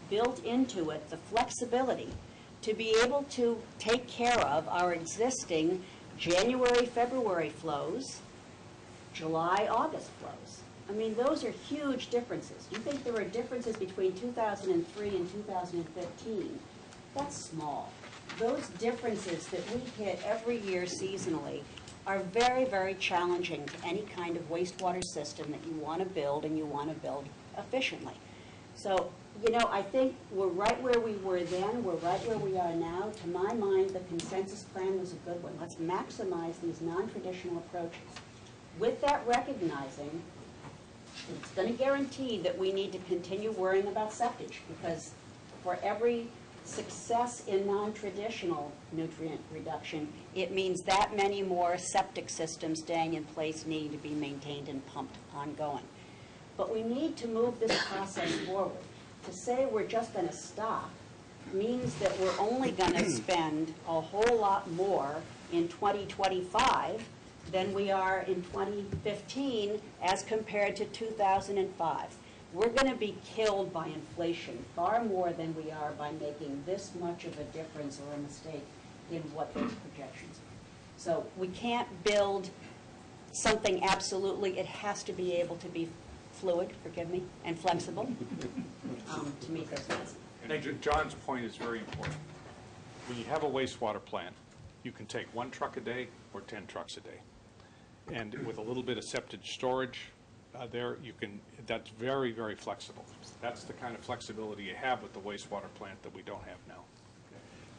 built into it the flexibility to be able to take care of our existing January, February flows, July, August flows. I mean, those are huge differences. Do you think there are differences between 2003 and 2015? That's small. Those differences that we hit every year seasonally are very, very challenging to any kind of wastewater system that you want to build and you want to build efficiently. So, you know, I think we're right where we were then, we're right where we are now. To my mind, the consensus plan was a good one. Let's maximize these non-traditional approaches. With that recognizing, it's going to guarantee that we need to continue worrying about septic, because for every success in non-traditional nutrient reduction, it means that many more septic systems staying in place needing to be maintained and pumped ongoing. But we need to move this process forward. To say we're just going to stop means that we're only going to spend a whole lot more in 2025 than we are in 2015 as compared to 2005. We're going to be killed by inflation far more than we are by making this much of a difference or a mistake in what those projections are. So we can't build something absolutely. It has to be able to be fluid, forgive me, and flexible to meet those needs. And John's point is very important. When you have a wastewater plant, you can take 1 truck a day or 10 trucks a day. And with a little bit of septic storage there, you can, that's very, very flexible. That's the kind of flexibility you have with the wastewater plant that we don't have now.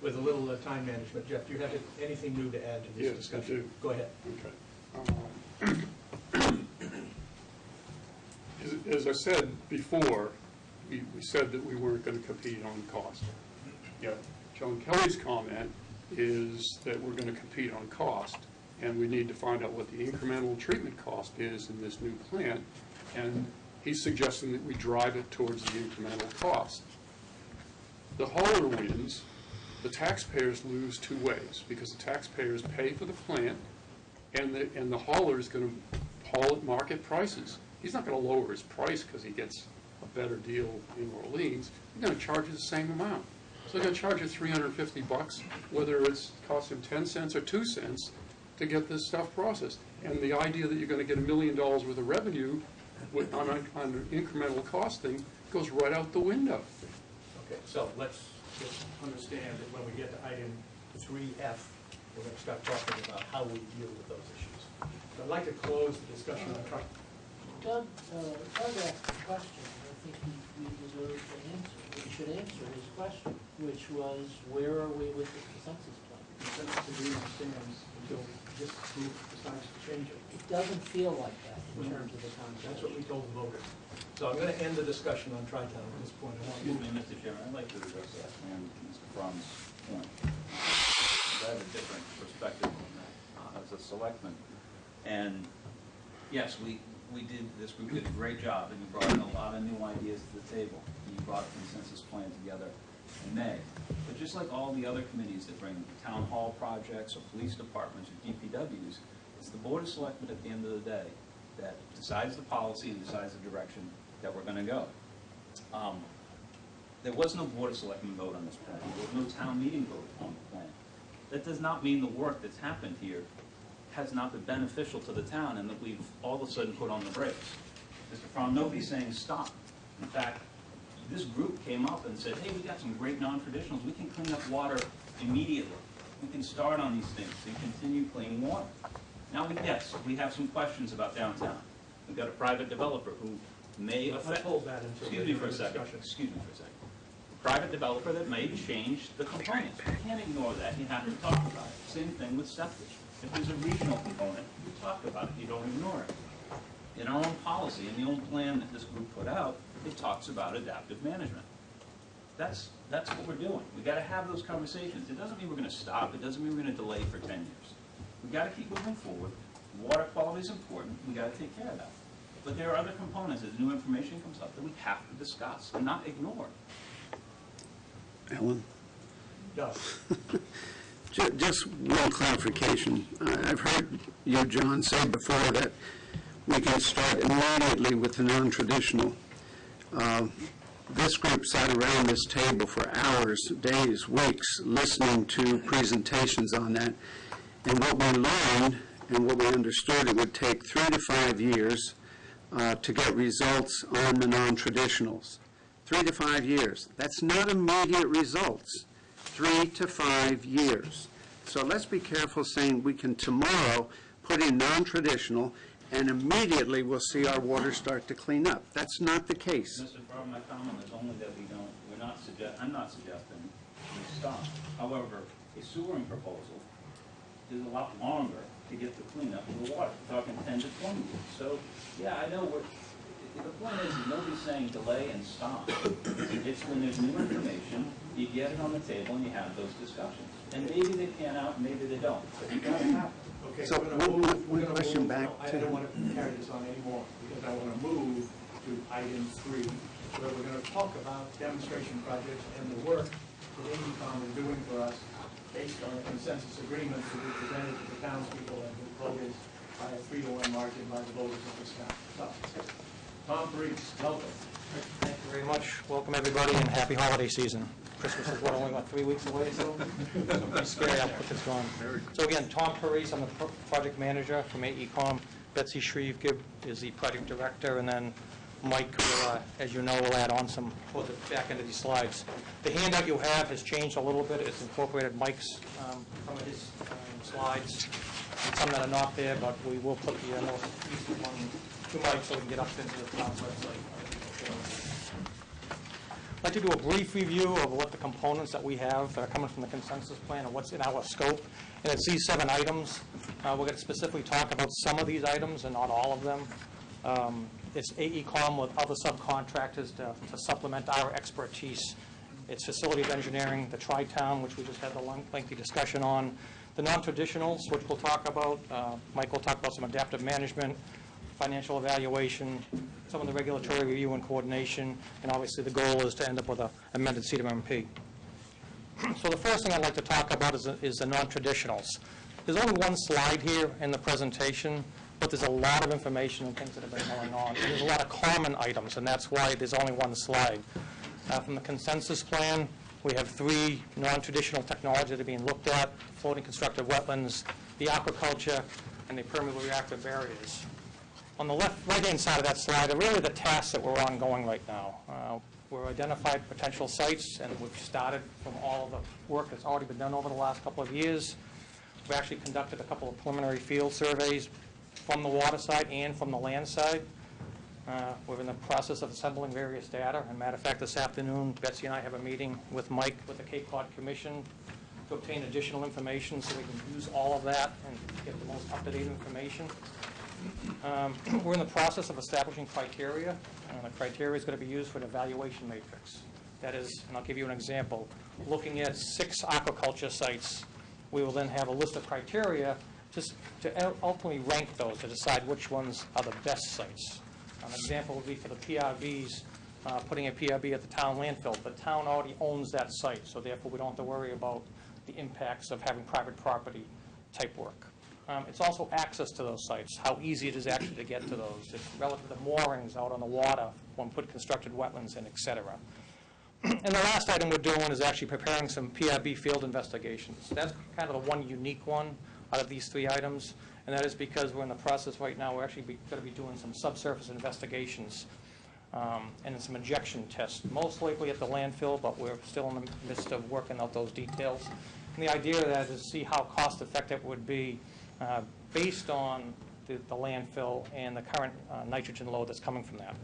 With a little time management, Jeff, do you have anything new to add to this discussion? Yes, I do. Go ahead. Okay. As I said before, we said that we weren't going to compete on cost. Yet John Kelly's comment is that we're going to compete on cost, and we need to find out what the incremental treatment cost is in this new plant, and he's suggesting that we drive it towards the incremental cost. The hauler wins. The taxpayers lose 2 ways, because the taxpayers pay for the plant, and the hauler is going to haul at market prices. He's not going to lower his price because he gets a better deal in Orleans. He's going to charge you the same amount. So they're going to charge you $350, whether it's cost him 10 cents or 2 cents to get this stuff processed. And the idea that you're going to get $1 million worth of revenue on incremental costing goes right out the window. Okay, so let's just understand that when we get to item 3F, we're going to start talking about how we deal with those issues. So I'd like to close the discussion on truck. Doug asked a question. I think we deserve to answer. We should answer his question, which was, where are we with the consensus plan? The consensus agreement stands until this group decides to change it. It doesn't feel like that in terms of the concept. That's what we told the voters. So I'm going to end the discussion on Tri-Town at this point. Excuse me, Mr. Chairman, I'd like to address that and Mr. Fromm's point. I have a different perspective on that as a selectman. And yes, this group did a great job, and you brought in a lot of new ideas to the table. And you brought a consensus plan together in May. But just like all the other committees that bring town hall projects or police departments or DPWs, it's the Board of Selectmen at the end of the day that decides the policy and decides the direction that we're going to go. There was no Board of Selectmen vote on this plan. There was no town meeting vote on the plan. That does not mean the work that's happened here has not been beneficial to the town and that we've all of a sudden put on the brakes. Mr. Fromm, nobody's saying stop. In fact, this group came up and said, hey, we got some great non-traditionals. We can clean up water immediately. We can start on these things and continue cleaning water. Now, yes, we have some questions about downtown. We've got a private developer who may affect... Excuse me for a second. A private developer that may change the components. You can't ignore that. You have to talk about it. Same thing with septic. If there's a regional component, you talk about it. You don't ignore it. In our own policy, in the old plan that this group put out, it talks about adaptive management. That's what we're doing. We've got to have those conversations. It doesn't mean we're going to stop. It doesn't mean we're going to delay for 10 years. We've got to keep moving forward. Water quality is important. We've got to take care of that. But there are other components as new information comes up that we have to discuss and not ignore. Ellen? No. Just one clarification. I've heard you, John, say before that we can start immediately with the non-traditional. This group sat around this table for hours, days, weeks, listening to presentations on that. And what we learned and what we understood, it would take 3 to 5 years to get results on the non-traditionals. 3 to 5 years. That's not immediate results. 3 to 5 years. So let's be careful saying we can tomorrow put in non-traditional and immediately we'll see our water start to clean up. That's not the case. Mr. Farr, my comment is only that I'm not suggesting we stop. However, a sewering proposal is a lot longer to get the cleanup of the water. We're talking 10 to 20 years. So, yeah, I know The point is, nobody's saying delay and stop. It's when there's new information, you get it on the table and you have those discussions. And maybe they pan out, maybe they don't, but you gotta have it. Okay, So we're gonna move, one question back I to- don't want to carry this on anymore, because I want to move to item 3, where we're going to talk about demonstration projects and the work that AECom is doing for us based on a consensus agreement that we presented to the townspeople and was voted by a 3-to-1 margin by the voters of this town. So, Tom Parise, welcome. Thank you very much. Welcome, everybody, and happy holiday season. Christmas is only 3 weeks away, so it's pretty scary how quick it's gone. So again, Tom Parise, I'm the project manager from AECom. Betsy Shreve-Gibb is the project director, and then Mike, will, as you know, will add on some toward the back end of these slides. The handout you have has changed a little bit. It's incorporated Mike's, some of his slides, and some that are not there, but we will put the most recent one to Mike so we can get up into the town website. I'd like to do a brief review of what the components that we have that are coming from the consensus plan and what's in our scope. And it's these 7 items. We're going to specifically talk about some of these items and not all of them. It's AECom with other subcontractors to supplement our expertise. It's facilities engineering, the Tri-Town, which we just had the lengthy discussion on, the non-traditionals, which we'll talk about. Mike will talk about some adaptive management, financial evaluation, some of the regulatory review and coordination, and obviously the goal is to end up with an amended CWMP. So the first thing I'd like to talk about is the non-traditionals. There's only one slide here in the presentation, but there's a lot of information and things that have been going on. And there's a lot of common items, and that's why there's only one slide. From the consensus plan, we have 3 non-traditional technologies that are being looked at: floating constructive wetlands, the aquaculture, and the permeable reactive barriers. On the right-hand side of that slide are really the tasks that we're ongoing right now. We've identified potential sites, and we've started from all of the work that's already been done over the last couple of years. We've actually conducted a couple of preliminary field surveys from the water side and from the land side. We're in the process of assembling various data. As a matter of fact, this afternoon, Betsy and I have a meeting with Mike with the Cape Cod Commission to obtain additional information so we can use all of that and get the most up-to-date information. We're in the process of establishing criteria. The criteria is going to be used for an evaluation matrix. That is, and I'll give you an example, looking at 6 aquaculture sites, we will then have a list of criteria just to ultimately rank those to decide which ones are the best sites. An example would be for the PRBs, putting a PRB at the town landfill. The town already owns that site, so therefore we don't have to worry about the impacts of having private property type work. It's also access to those sites, how easy it is actually to get to those. It's relative to moorings out on the water, when put constructed wetlands in, et cetera. And the last item we're doing is actually preparing some PRB field investigations. That's kind of the one unique one out of these 3 items, and that is because we're in the process right now, we're actually going to be doing some subsurface investigations and some injection tests, most likely at the landfill, but we're still in the midst of working out those details. And the idea of that is to see how cost-effective it would be based on the landfill and the current nitrogen load that's coming from that.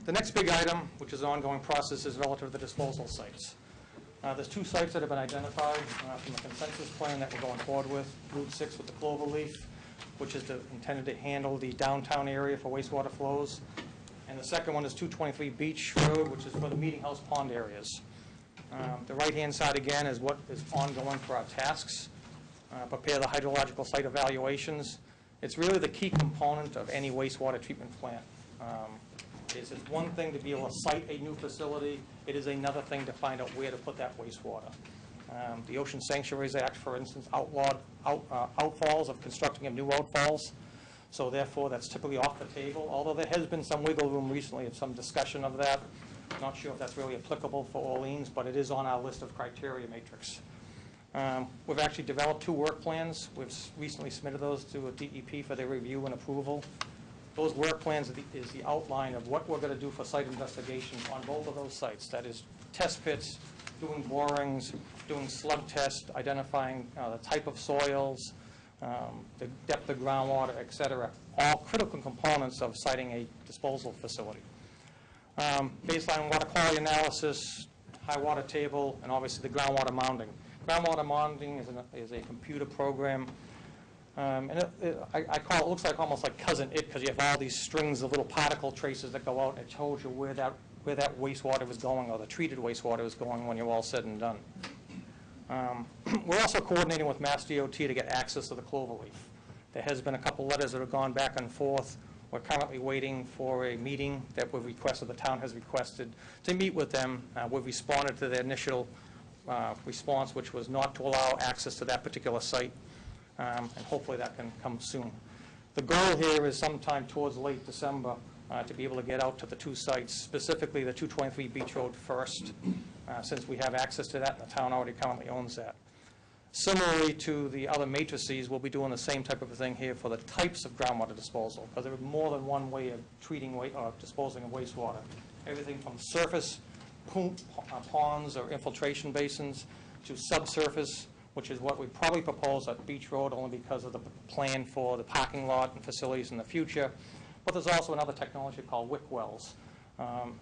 The next big item, which is an ongoing process, is relative to the disposal sites. There's 2 sites that have been identified from the consensus plan that we're going forward with. Route 6 with the Cloverleaf, which is intended to handle the downtown area for wastewater flows. And the second one is 223 Beach Road, which is for the Meeting House Pond areas. The right-hand side, again, is what is ongoing for our tasks. Prepare the hydrological site evaluations. It's really the key component of any wastewater treatment plant. It's one thing to be able to site a new facility. It is another thing to find out where to put that wastewater. The Ocean Sanctuaries Act, for instance, outlawed outfalls of constructing of new outfalls. So therefore, that's typically off the table, although there has been some wiggle room recently and some discussion of that. Not sure if that's really applicable for Orleans, but it is on our list of criteria matrix. We've actually developed 2 work plans. We've recently submitted those to a DEP for their review and approval. Those work plans is the outline of what we're going to do for site investigations on both of those sites. That is test pits, doing borings, doing slug tests, identifying the type of soils, the depth of groundwater, et cetera, all critical components of siting a disposal facility. Baseline water quality analysis, high water table, and obviously the groundwater mounding. Groundwater mounding is a computer program I call it, looks like almost like Cousin It, because you have all these strings of little particle traces that go out, and it tells you where that wastewater was going, or the treated wastewater was going when you're all said and done. We're also coordinating with Mass DOT to get access to the Cloverleaf. There has been a couple letters that have gone back and forth. We're currently waiting for a meeting that we've requested, the town has requested, to meet with them. We've responded to their initial response, which was not to allow access to that particular site, and hopefully that can come soon. The goal here is sometime towards late December to be able to get out to the two sites, specifically the 223 Beach Road first, since we have access to that, and the town already currently owns that. Similarly to the other matrices, we'll be doing the same type of a thing here for the types of groundwater disposal, because there is more than one way of treating or disposing of wastewater. Everything from surface ponds or infiltration basins to subsurface, which is what we probably propose at Beach Road only because of the plan for the parking lot and facilities in the future. But there's also another technology called wick wells,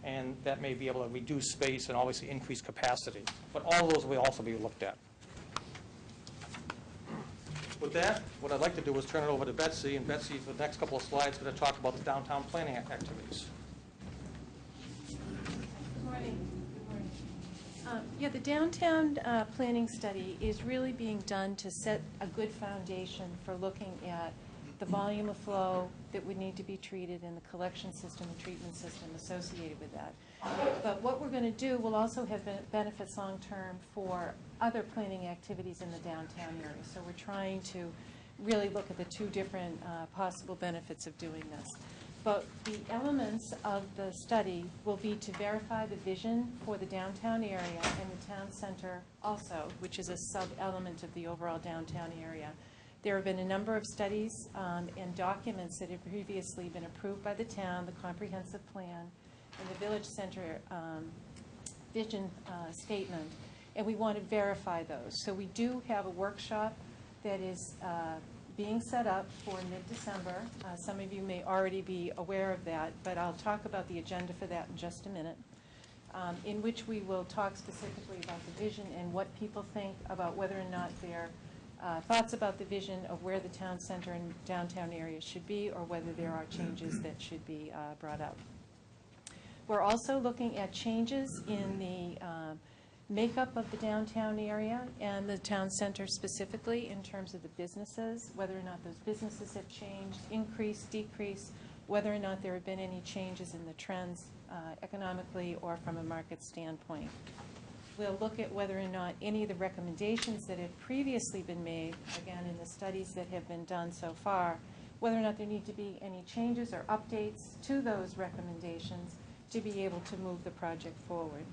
and that may be able to reduce space and obviously increase capacity. But all of those will also be looked at. With that, what I'd like to do is turn it over to Betsy, and Betsy, for the next couple of slides, is going to talk about the downtown planning activities. Good morning. Good morning. Yeah, the downtown planning study is really being done to set a good foundation for looking at the volume of flow that would need to be treated and the collection system and treatment system associated with that. But what we're going to do will also have benefits long-term for other planning activities in the downtown area. So we're trying to really look at the two different possible benefits of doing this. But the elements of the study will be to verify the vision for the downtown area and the town center also, which is a sub-element of the overall downtown area. There have been a number of studies and documents that have previously been approved by the town, the comprehensive plan, and the village center vision statement, and we want to verify those. So we do have a workshop that is being set up for mid-December. Some of you may already be aware of that, but I'll talk about the agenda for that in just a minute, in which we will talk specifically about the vision and what people think about whether or not their thoughts about the vision of where the town center and downtown areas should be, or whether there are changes that should be brought up. We're also looking at changes in the makeup of the downtown area and the town center specifically in terms of the businesses, whether or not those businesses have changed, increased, decreased, whether or not there have been any changes in the trends economically or from a market standpoint. We'll look at whether or not any of the recommendations that have previously been made, again in the studies that have been done so far, whether or not there need to be any changes or updates to those recommendations to be able to move the project forward.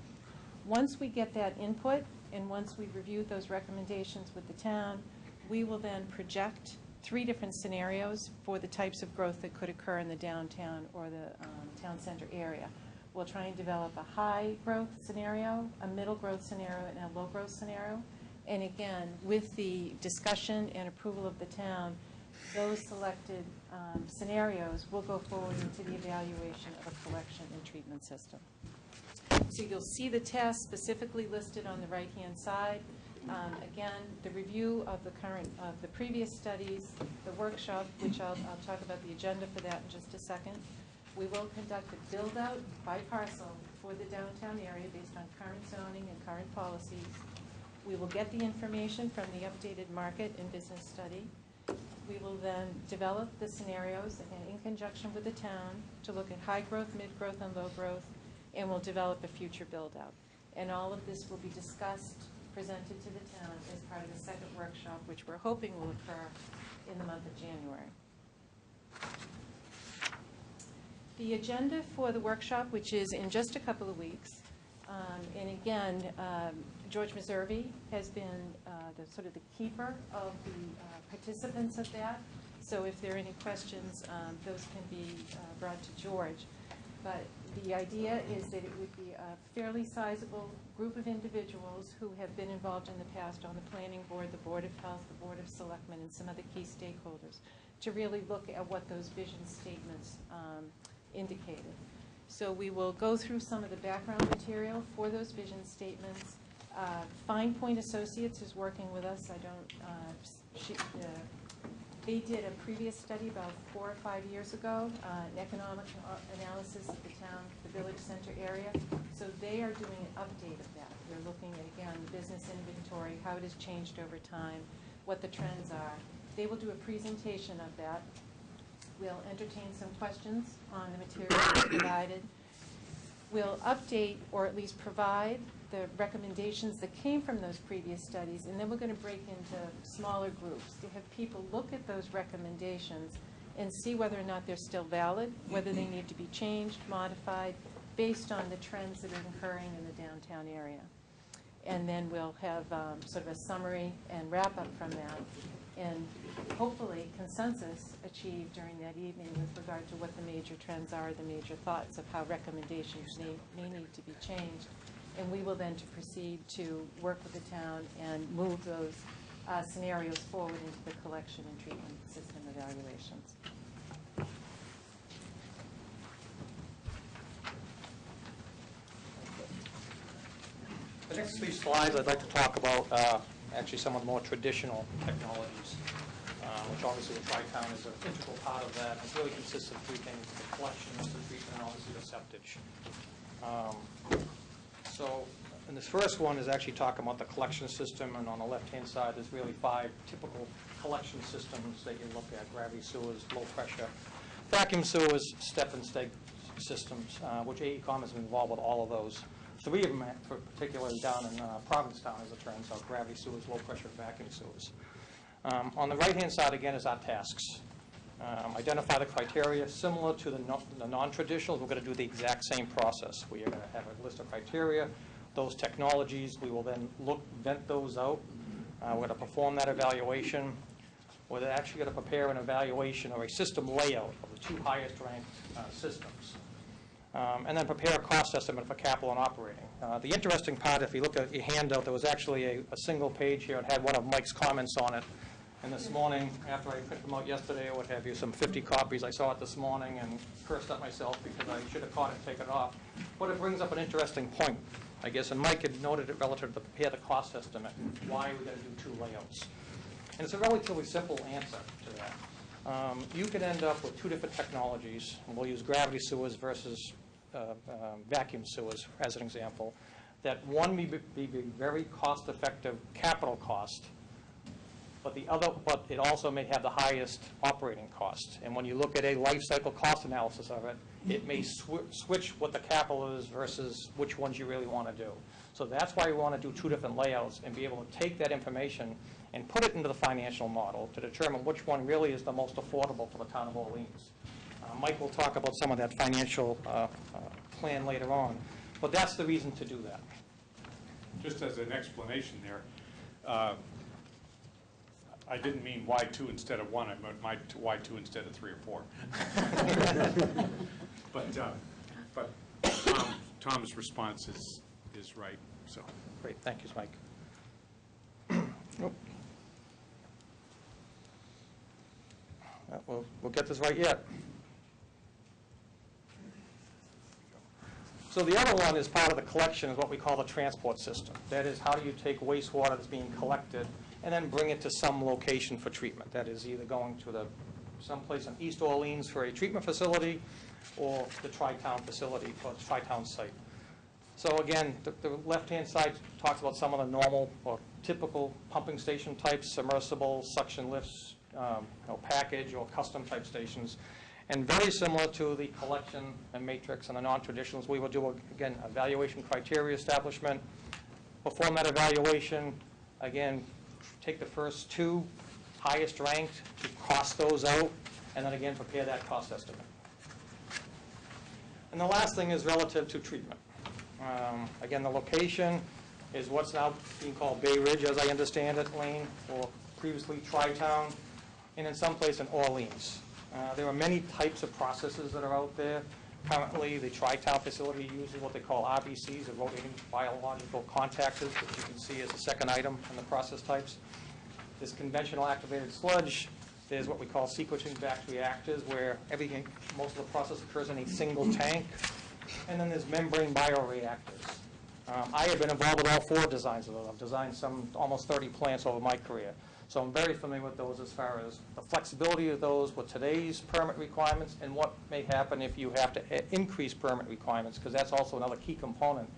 Once we get that input and once we review those recommendations with the town, we will then project 3 different scenarios for the types of growth that could occur in the downtown or the town center area. We'll try and develop a high growth scenario, a middle growth scenario, and a low growth scenario. And again, with the discussion and approval of the town, those selected scenarios will go forward into the evaluation of a collection and treatment system. So you'll see the tests specifically listed on the right-hand side. Again, the review of the previous studies, the workshop, which I'll talk about the agenda for that in just a second. We will conduct a build-out by parcel for the downtown area based on current zoning and current policies. We will get the information from the updated market and business study. We will then develop the scenarios and in conjunction with the town to look at high growth, mid growth, and low growth, and we'll develop a future build-out. And all of this will be discussed, presented to the town as part of the second workshop, which we're hoping will occur in the month of January. The agenda for the workshop, which is in just a couple of weeks, and again, George Meservey has been the keeper of the participants of that. So if there are any questions, those can be brought to George. But the idea is that it would be a fairly sizable group of individuals who have been involved in the past on the planning board, the Board of Health, the Board of Selectmen, and some other key stakeholders to really look at what those vision statements indicated. So we will go through some of the background material for those vision statements. Fine Point Associates is working with us. I don't They did a previous study about 4 or 5 years ago, an economic analysis of the town, the village center area. So they are doing an update of that. They're looking at, again, the business inventory, how it has changed over time, what the trends are. They will do a presentation of that. We'll entertain some questions on the materials provided. We'll update, or at least provide, the recommendations that came from those previous studies, and then we're going to break into smaller groups to have people look at those recommendations and see whether or not they're still valid, whether they need to be changed, modified, based on the trends that are occurring in the downtown area. And then we'll have sort of a summary and wrap-up from that, and hopefully consensus achieved during that evening with regard to what the major trends are, the major thoughts of how recommendations may need to be changed. And we will then proceed to work with the town and move those scenarios forward into the collection and treatment system evaluations. The next 3 slides, I'd like to talk about actually some of the more traditional technologies, which obviously the Tri-Town is an integral part of that. It really consists of 3 things: the collection, the treatment, and obviously the septage. And this first one is actually talking about the collection system, and on the left-hand side, there's really 5 typical collection systems that you look at: gravity sewers, low pressure, vacuum sewers, step and stake systems, which AECom has been involved with all of those. 3 of them, particularly down in Provincetown, as it turns out: gravity sewers, low pressure, vacuum sewers. On the right-hand side, again, is our tasks. Identify the criteria. Similar to the non-traditionals, we're going to do the exact same process. We are going to have a list of criteria, those technologies. We will then vent those out. We're going to perform that evaluation. We're actually going to prepare an evaluation or a system layout of the 2 highest ranked systems. And then prepare a cost estimate for capital and operating. The interesting part, if you look at your handout, there was actually a single page here. It had one of Mike's comments on it. And this morning, after I printed them out yesterday, or what have you, some 50 copies, I saw it this morning and cursed at myself because I should have caught it and taken it off. But it brings up an interesting point, I guess, and Mike had noted it relative to prepare the cost estimate. Why are we going to do 2 layouts? And it's a relatively simple answer to that. You can end up with 2 different technologies, and we'll use gravity sewers versus vacuum sewers as an example, that one may be very cost-effective capital cost, but it also may have the highest operating cost. And when you look at a life cycle cost analysis of it, it may switch what the capital is versus which ones you really want to do. So that's why we want to do 2 different layouts and be able to take that information and put it into the financial model to determine which one really is the most affordable for the town of Orleans. Mike will talk about some of that financial plan later on, but that's the reason to do that. Just as an explanation there, I didn't mean why 2 instead of 1. I meant why 2 instead of 3 or 4. But Tom's response is right. So great, thank you, Mike. We'll get this right yet. So the other one is part of the collection is what we call the transport system. That is, how do you take wastewater that's being collected and then bring it to some location for treatment? That is either going to someplace in East Orleans for a treatment facility or the Tri-Town facility or the Tri-Town site. So again, the left-hand side talks about some of the normal or typical pumping station types: submersible, suction lifts, package or custom type stations. And very similar to the collection and matrix and the non-traditionals, we will do, again, evaluation criteria establishment, perform that evaluation, again, take the first 2 highest ranked, to cost those out, and then again, prepare that cost estimate. And the last thing is relative to treatment. Again, the location is what's now being called Bay Ridge, as I understand it, Lane, or previously Tri-Town, and in some place in Orleans. There are many types of processes that are out there. Currently, the Tri-Town facility uses what they call RBCs, or rotating biological contactors, which you can see as the second item in the process types. There's conventional activated sludge. There's what we call sequencing batch reactors, where most of the process occurs in a single tank. And then there's membrane bioreactors. I have been involved with all 4 designs of those. I've designed almost 30 plants over my career. So I'm very familiar with those as far as the flexibility of those with today's permit requirements and what may happen if you have to increase permit requirements, because that's also another key component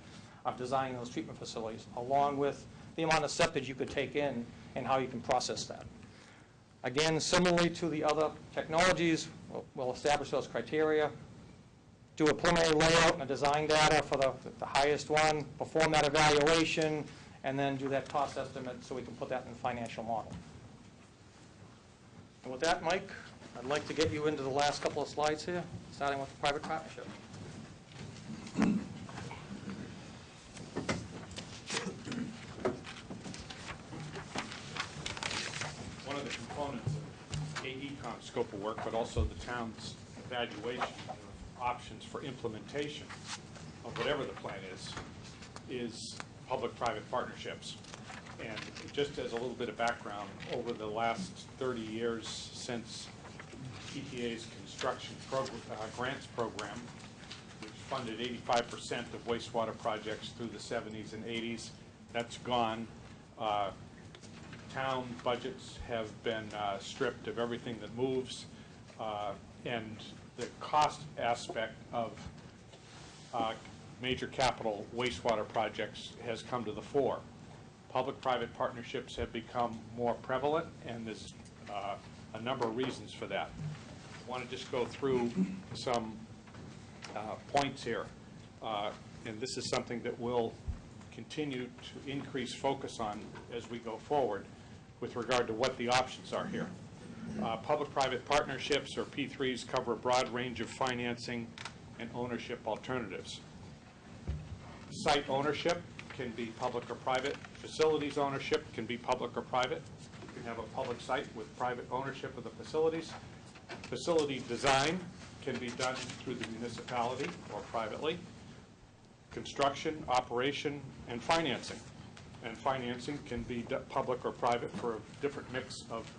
of designing those treatment facilities, along with the amount of septic you could take in and how you can process that. Again, similarly to the other technologies, we'll establish those criteria, do a preliminary layout and a design data for the highest one, perform that evaluation, and then do that cost estimate so we can put that in the financial model. And with that, Mike, I'd like to get you into the last couple of slides here, starting with the private partnership. One of the components of AECOM's scope of work, but also the town's evaluation of options for implementation of whatever the plan is public-private partnerships. And just as a little bit of background, over the last 30 years since EPA's construction grants program, which funded 85% of wastewater projects through the 70s and 80s, that's gone. Town budgets have been stripped of everything that moves, and the cost aspect of major capital wastewater projects has come to the fore. Public-private partnerships have become more prevalent, and there's a number of reasons for that. I want to just go through some points here, and this is something that we'll continue to increase focus on as we go forward with regard to what the options are here. Public-private partnerships, or P3s, cover a broad range of financing and ownership alternatives. Site ownership can be public or private. Facilities ownership can be public or private. You can have a public site with private ownership of the facilities. Facility design can be done through the municipality or privately. Construction, operation, and financing. And financing can be public or private for a different mix of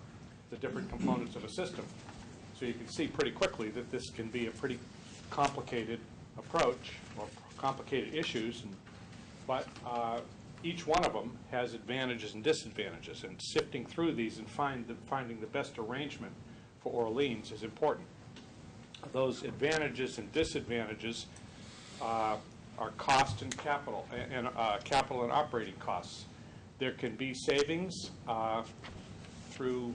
the different components of a system. So you can see pretty quickly that this can be a pretty complicated approach or complicated issues, but each one of them has advantages and disadvantages, and sifting through these and finding the best arrangement for Orleans is important. Those advantages and disadvantages are cost and capital, and capital and operating costs. There can be savings through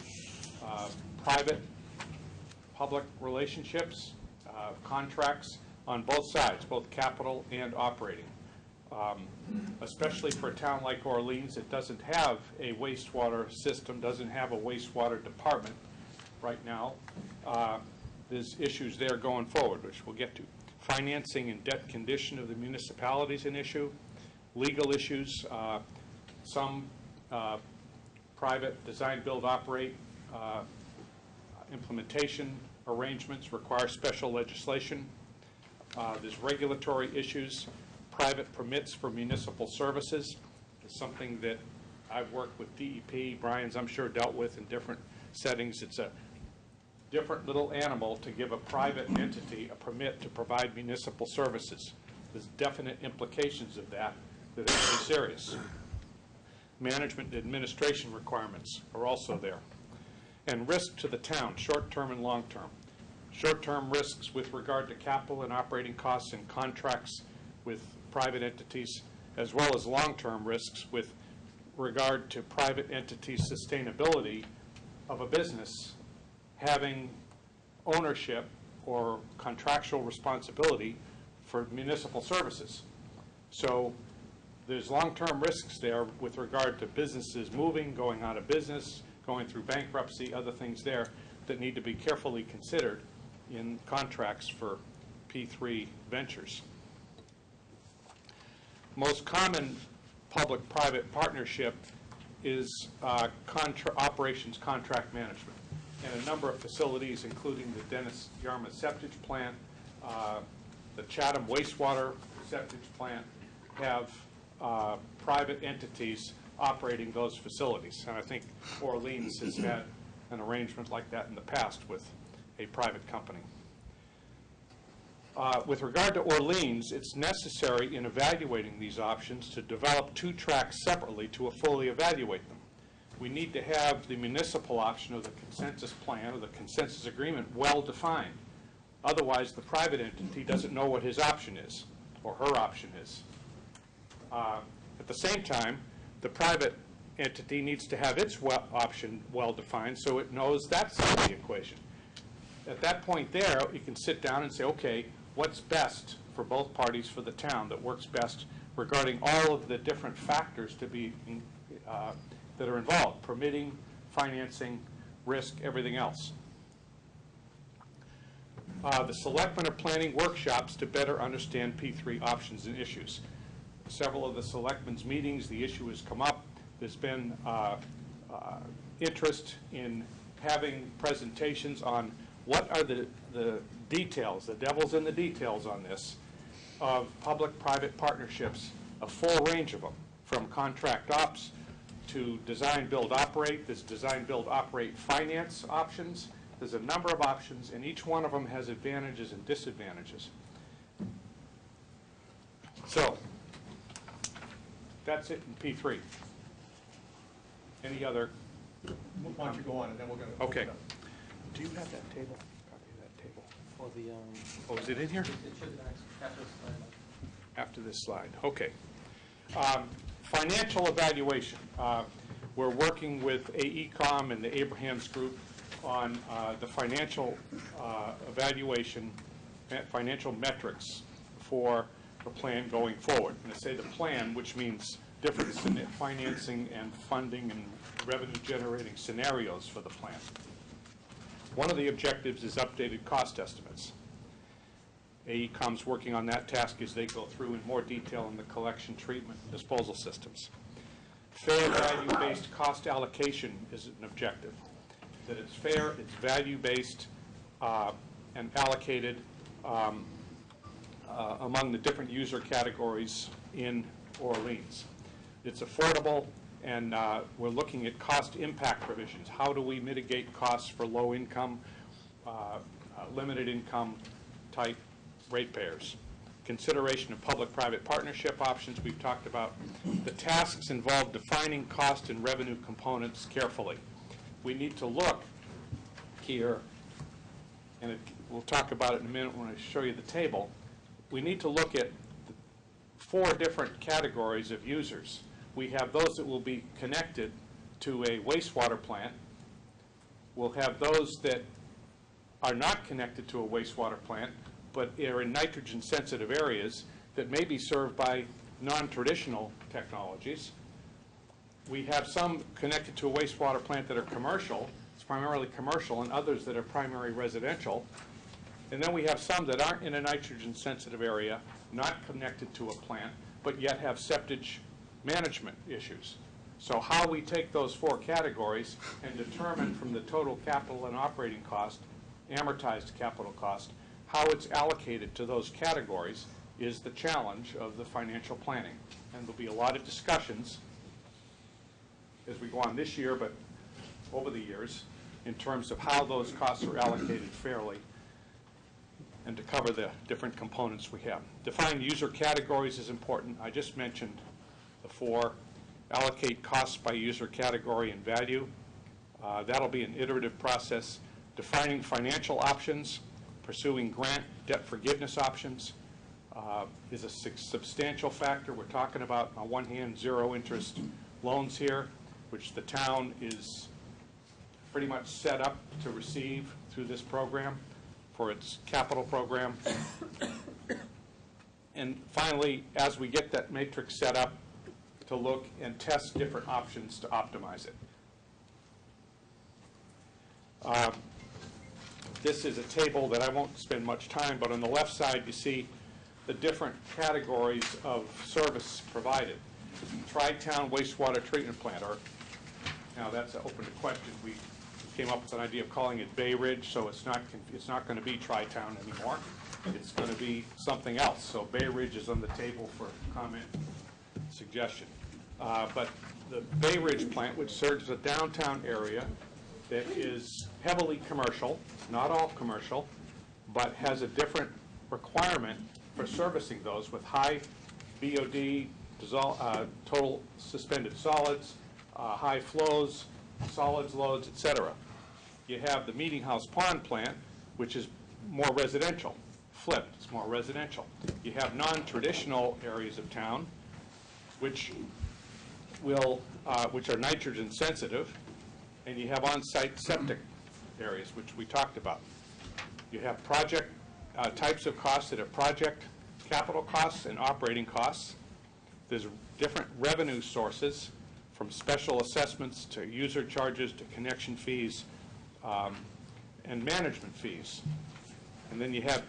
private-public relationships, contracts on both sides, both capital and operating. Especially for a town like Orleans, it doesn't have a wastewater system, doesn't have a wastewater department right now. There's issues there going forward, which we'll get to. Financing and debt condition of the municipality is an issue. Legal issues, some private design, build, operate implementation arrangements require special legislation. There's regulatory issues. Private permits for municipal services is something that I've worked with DEP, Brian's I'm sure dealt with in different settings. It's a different little animal to give a private entity a permit to provide municipal services. There's definite implications of that are very serious. Management and administration requirements are also there. And risk to the town, short-term and long-term. Short-term risks with regard to capital and operating costs and contracts with private entities, as well as long-term risks with regard to private entities' sustainability of a business having ownership or contractual responsibility for municipal services. So there's long-term risks there with regard to businesses moving, going out of business, going through bankruptcy, other things there that need to be carefully considered in contracts for P3 ventures. Most common public-private partnership is operations contract management. And a number of facilities, including the Dennis Yarmouth Septic Plant, the Chatham Wastewater Septic Plant, have private entities operating those facilities. And I think Orleans has had an arrangement like that in the past with a private company. With regard to Orleans, it's necessary in evaluating these options to develop two tracks separately to fully evaluate them. we need to have the municipal option of the consensus plan or the consensus agreement well-defined. Otherwise, the private entity doesn't know what his option is or her option is. At the same time, the private entity needs to have its option well-defined so it knows that side of the equation. At that point there, you can sit down and say, okay, what's best for both parties for the town that works best regarding all of the different factors to be that are involved, permitting, financing, risk, everything else. The selectmen are planning workshops to better understand P3 options and issues. Several of the selectmen's meetings, the issue has come up. There's been interest in having presentations on what are the details, the devil's in the details on this, of public-private partnerships, a full range of them, from contract ops to design, build, operate. There's design, build, operate finance options. There's a number of options, and each one of them has advantages and disadvantages. So, that's it in P3. Any other? Why don't you go on, and then we're going to... Okay. Do you have that table? Copy of that table. Or the, Oh, is it in here? it should be after the slide. After this slide. Okay. Financial evaluation. We're working with AECOM and the Abrahams Group on the financial evaluation, financial metrics for the plan going forward. And I say the plan, which means different financing and funding and revenue-generating scenarios for the plan. One of the objectives is updated cost estimates. AECOM's working on that task as they go through in more detail in the collection, treatment, and disposal systems. Fair value-based cost allocation is an objective. That it's fair, it's value-based, and allocated among the different user categories in Orleans. It's affordable, and we're looking at cost impact provisions. How do we mitigate costs for low income, limited income type ratepayers? Consideration of public-private partnership options we've talked about. The tasks involve defining cost and revenue components carefully. We need to look here, and we'll talk about it in a minute when I show you the table. We need to look at 4 different categories of users. We have those that will be connected to a wastewater plant. We'll have those that are not connected to a wastewater plant, but are in nitrogen-sensitive areas that may be served by non-traditional technologies. We have some connected to a wastewater plant that are commercial, it's primarily commercial, and others that are primary residential. And then we have some that aren't in a nitrogen-sensitive area, not connected to a plant, but yet have septic management issues. So how we take those 4 categories and determine from the total capital and operating cost, amortized capital cost, how it's allocated to those categories is the challenge of the financial planning. And there'll be a lot of discussions as we go on this year, but over the years, in terms of how those costs are allocated fairly and to cover the different components we have. Define user categories is important. I just mentioned the 4. Allocate costs by user category and value. That'll be an iterative process. Defining financial options, pursuing grant debt forgiveness options is a substantial factor. We're talking about, on one hand, zero interest loans here, which the town is pretty much set up to receive through this program for its capital program. And finally, as we get that matrix set up, to look and test different options to optimize it. This is a table that I won't spend much time, but on the left side you see the different categories of service provided. Tri-Town wastewater treatment plant, or now that's open to question. We came up with an idea of calling it Bay Ridge, so it's not going to be Tri-Town anymore. It's going to be something else. So Bay Ridge is on the table for comment, suggestion. But the Bay Ridge plant, which serves a downtown area that is heavily commercial, not all commercial, but has a different requirement for servicing those with high BOD, total suspended solids, high flows, solids loads, et cetera. You have the Meeting House Pond plant, which is more residential. Flipped, it's more residential. You have non-traditional areas of town, which are nitrogen sensitive, and you have on-site septic areas, which we talked about. You have project types of costs that are project capital costs and operating costs. There's different revenue sources, from special assessments to user charges to connection fees and management fees. And then you have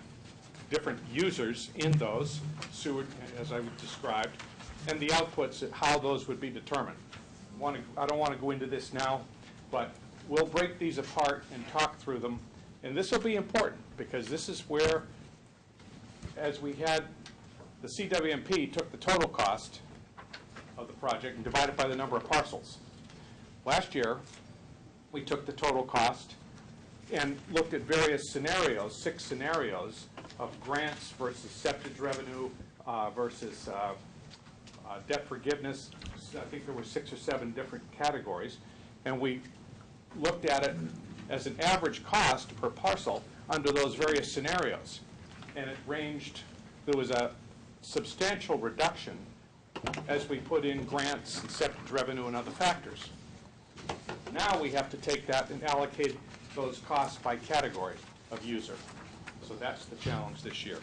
different users in those, sewer, as I described, and the outputs, how those would be determined. I don't want to go into this now, but we'll break these apart and talk through them. And this will be important, because this is where, as we had, the CWMP took the total cost of the project and divided by the number of parcels. Last year, we took the total cost and looked at various scenarios, 6 scenarios of grants versus septage revenue versus debt forgiveness. I think there were 6 or 7 different categories, and we looked at it as an average cost per parcel under those various scenarios. And it ranged, there was a substantial reduction as we put in grants and septage revenue and other factors. Now we have to take that and allocate those costs by category of user. So that's the challenge this year.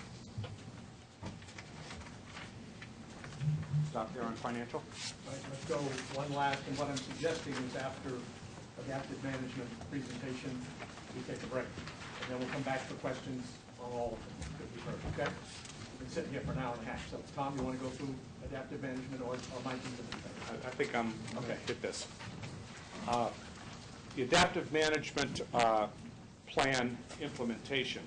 Stop there on financial. Right, let's go one last, and what I'm suggesting is after adaptive management presentation, we take a break. And then we'll come back for questions on all of them that we've heard, okay? We've been sitting here for an hour and a half. So Tom, you want to go through adaptive management or Mike? I think I'm, okay, hit this. The adaptive management plan implementation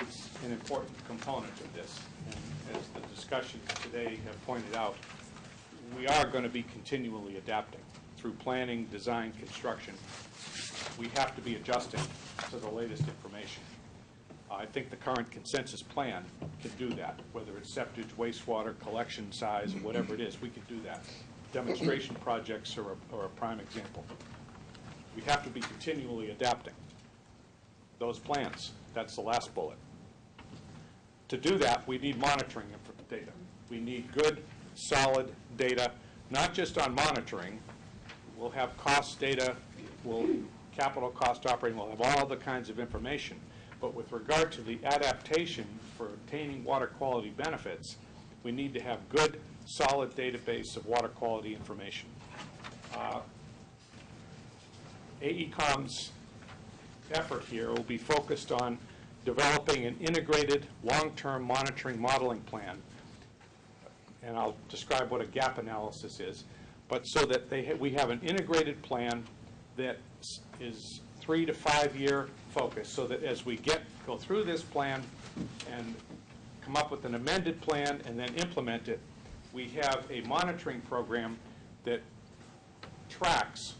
is an important component of this. And as the discussions today have pointed out, we are going to be continually adapting through planning, design, construction. We have to be adjusting to the latest information. I think the current consensus plan can do that, whether it's septage, wastewater, collection size, or whatever it is, we can do that. Demonstration projects are a prime example. We have to be continually adapting those plans. That's the last bullet. To do that, we need monitoring data. We need good, solid data, not just on monitoring. We'll have cost data, capital cost operating, we'll have all the kinds of information. But with regard to the adaptation for obtaining water quality benefits, we need to have good, solid database of water quality information. AECOM's effort here will be focused on developing an integrated long-term monitoring modeling plan. And I'll describe what a gap analysis is. But so that we have an integrated plan that is 3 to 5 year focus, so that as we go through this plan and come up with an amended plan and then implement it, we have a monitoring program that tracks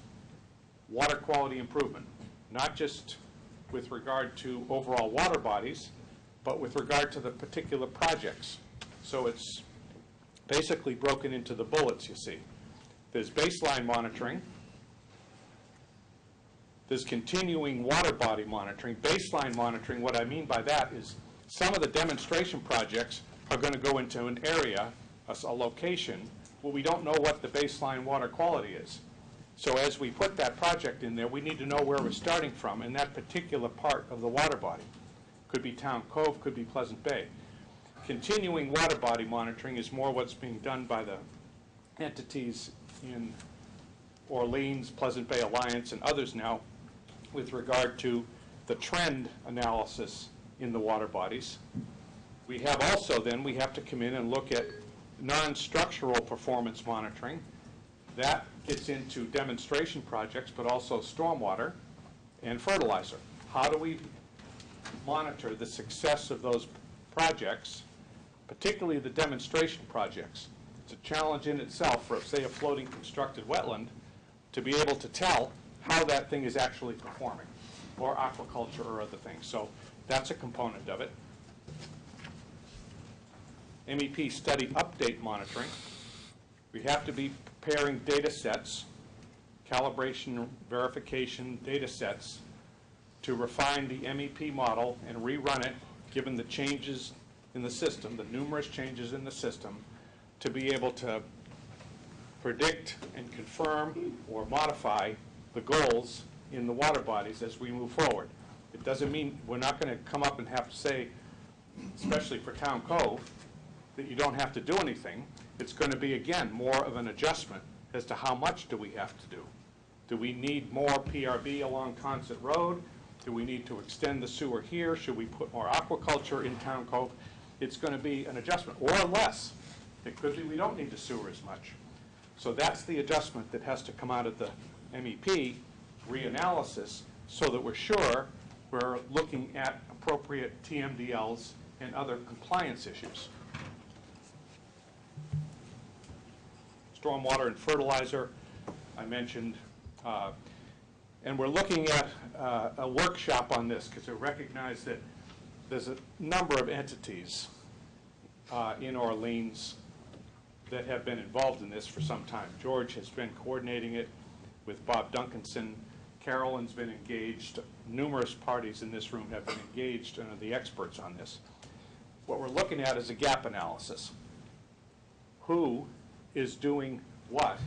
water quality improvement, not just with regard to overall water bodies, but with regard to the particular projects. So it's basically broken into the bullets, you see. There's baseline monitoring. There's continuing water body monitoring. Baseline monitoring, what I mean by that is some of the demonstration projects are going to go into an area, a location, where we don't know what the baseline water quality is. So as we put that project in there, we need to know where we're starting from in that particular part of the water body. Could be Town Cove, could be Pleasant Bay. Continuing water body monitoring is more what's being done by the entities in Orleans, Pleasant Bay Alliance, and others now with regard to the trend analysis in the water bodies. We have also then, we have to come in and look at non-structural performance monitoring. That gets into demonstration projects, but also stormwater and fertilizer. How do we monitor the success of those projects, particularly the demonstration projects? It's a challenge in itself for, say, a floating constructed wetland to be able to tell how that thing is actually performing, or aquaculture or other things. So that's a component of it. MEP study update monitoring. We have to be preparing data sets, calibration, verification data sets, to refine the MEP model and rerun it, given the changes in the system, the numerous changes in the system, to be able to predict and confirm or modify the goals in the water bodies as we move forward. It doesn't mean we're not going to come up and have to say, especially for Town Cove, that you don't have to do anything. It's going to be, again, more of an adjustment as to how much do we have to do. Do we need more PRB along Consett Road? Do we need to extend the sewer here? Should we put more aquaculture in Town Cove? It's going to be an adjustment, or less. It could be we don't need the sewer as much. So that's the adjustment that has to come out of the MEP reanalysis, so that we're sure we're looking at appropriate TMDLs and other compliance issues. Stormwater and fertilizer, I mentioned, and we're looking at a workshop on this because we recognize that there's a number of entities in Orleans that have been involved in this for some time. George has been coordinating it with Bob Duncanson. Carolyn's been engaged. Numerous parties in this room have been engaged and are the experts on this. What we're looking at is a gap analysis. Who is doing what,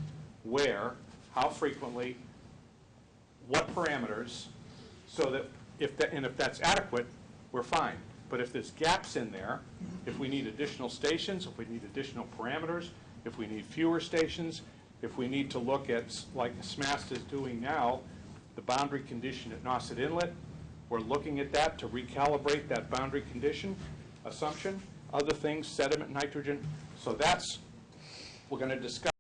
where, how frequently, what parameters, so that if that's adequate, we're fine. But if there's gaps in there, if we need additional stations, if we need additional parameters, if we need fewer stations, if we need to look at, like SMAST is doing now, the boundary condition at Nauset Inlet, we're looking at that to recalibrate that boundary condition assumption, other things, sediment, nitrogen. So that's, we're going to discuss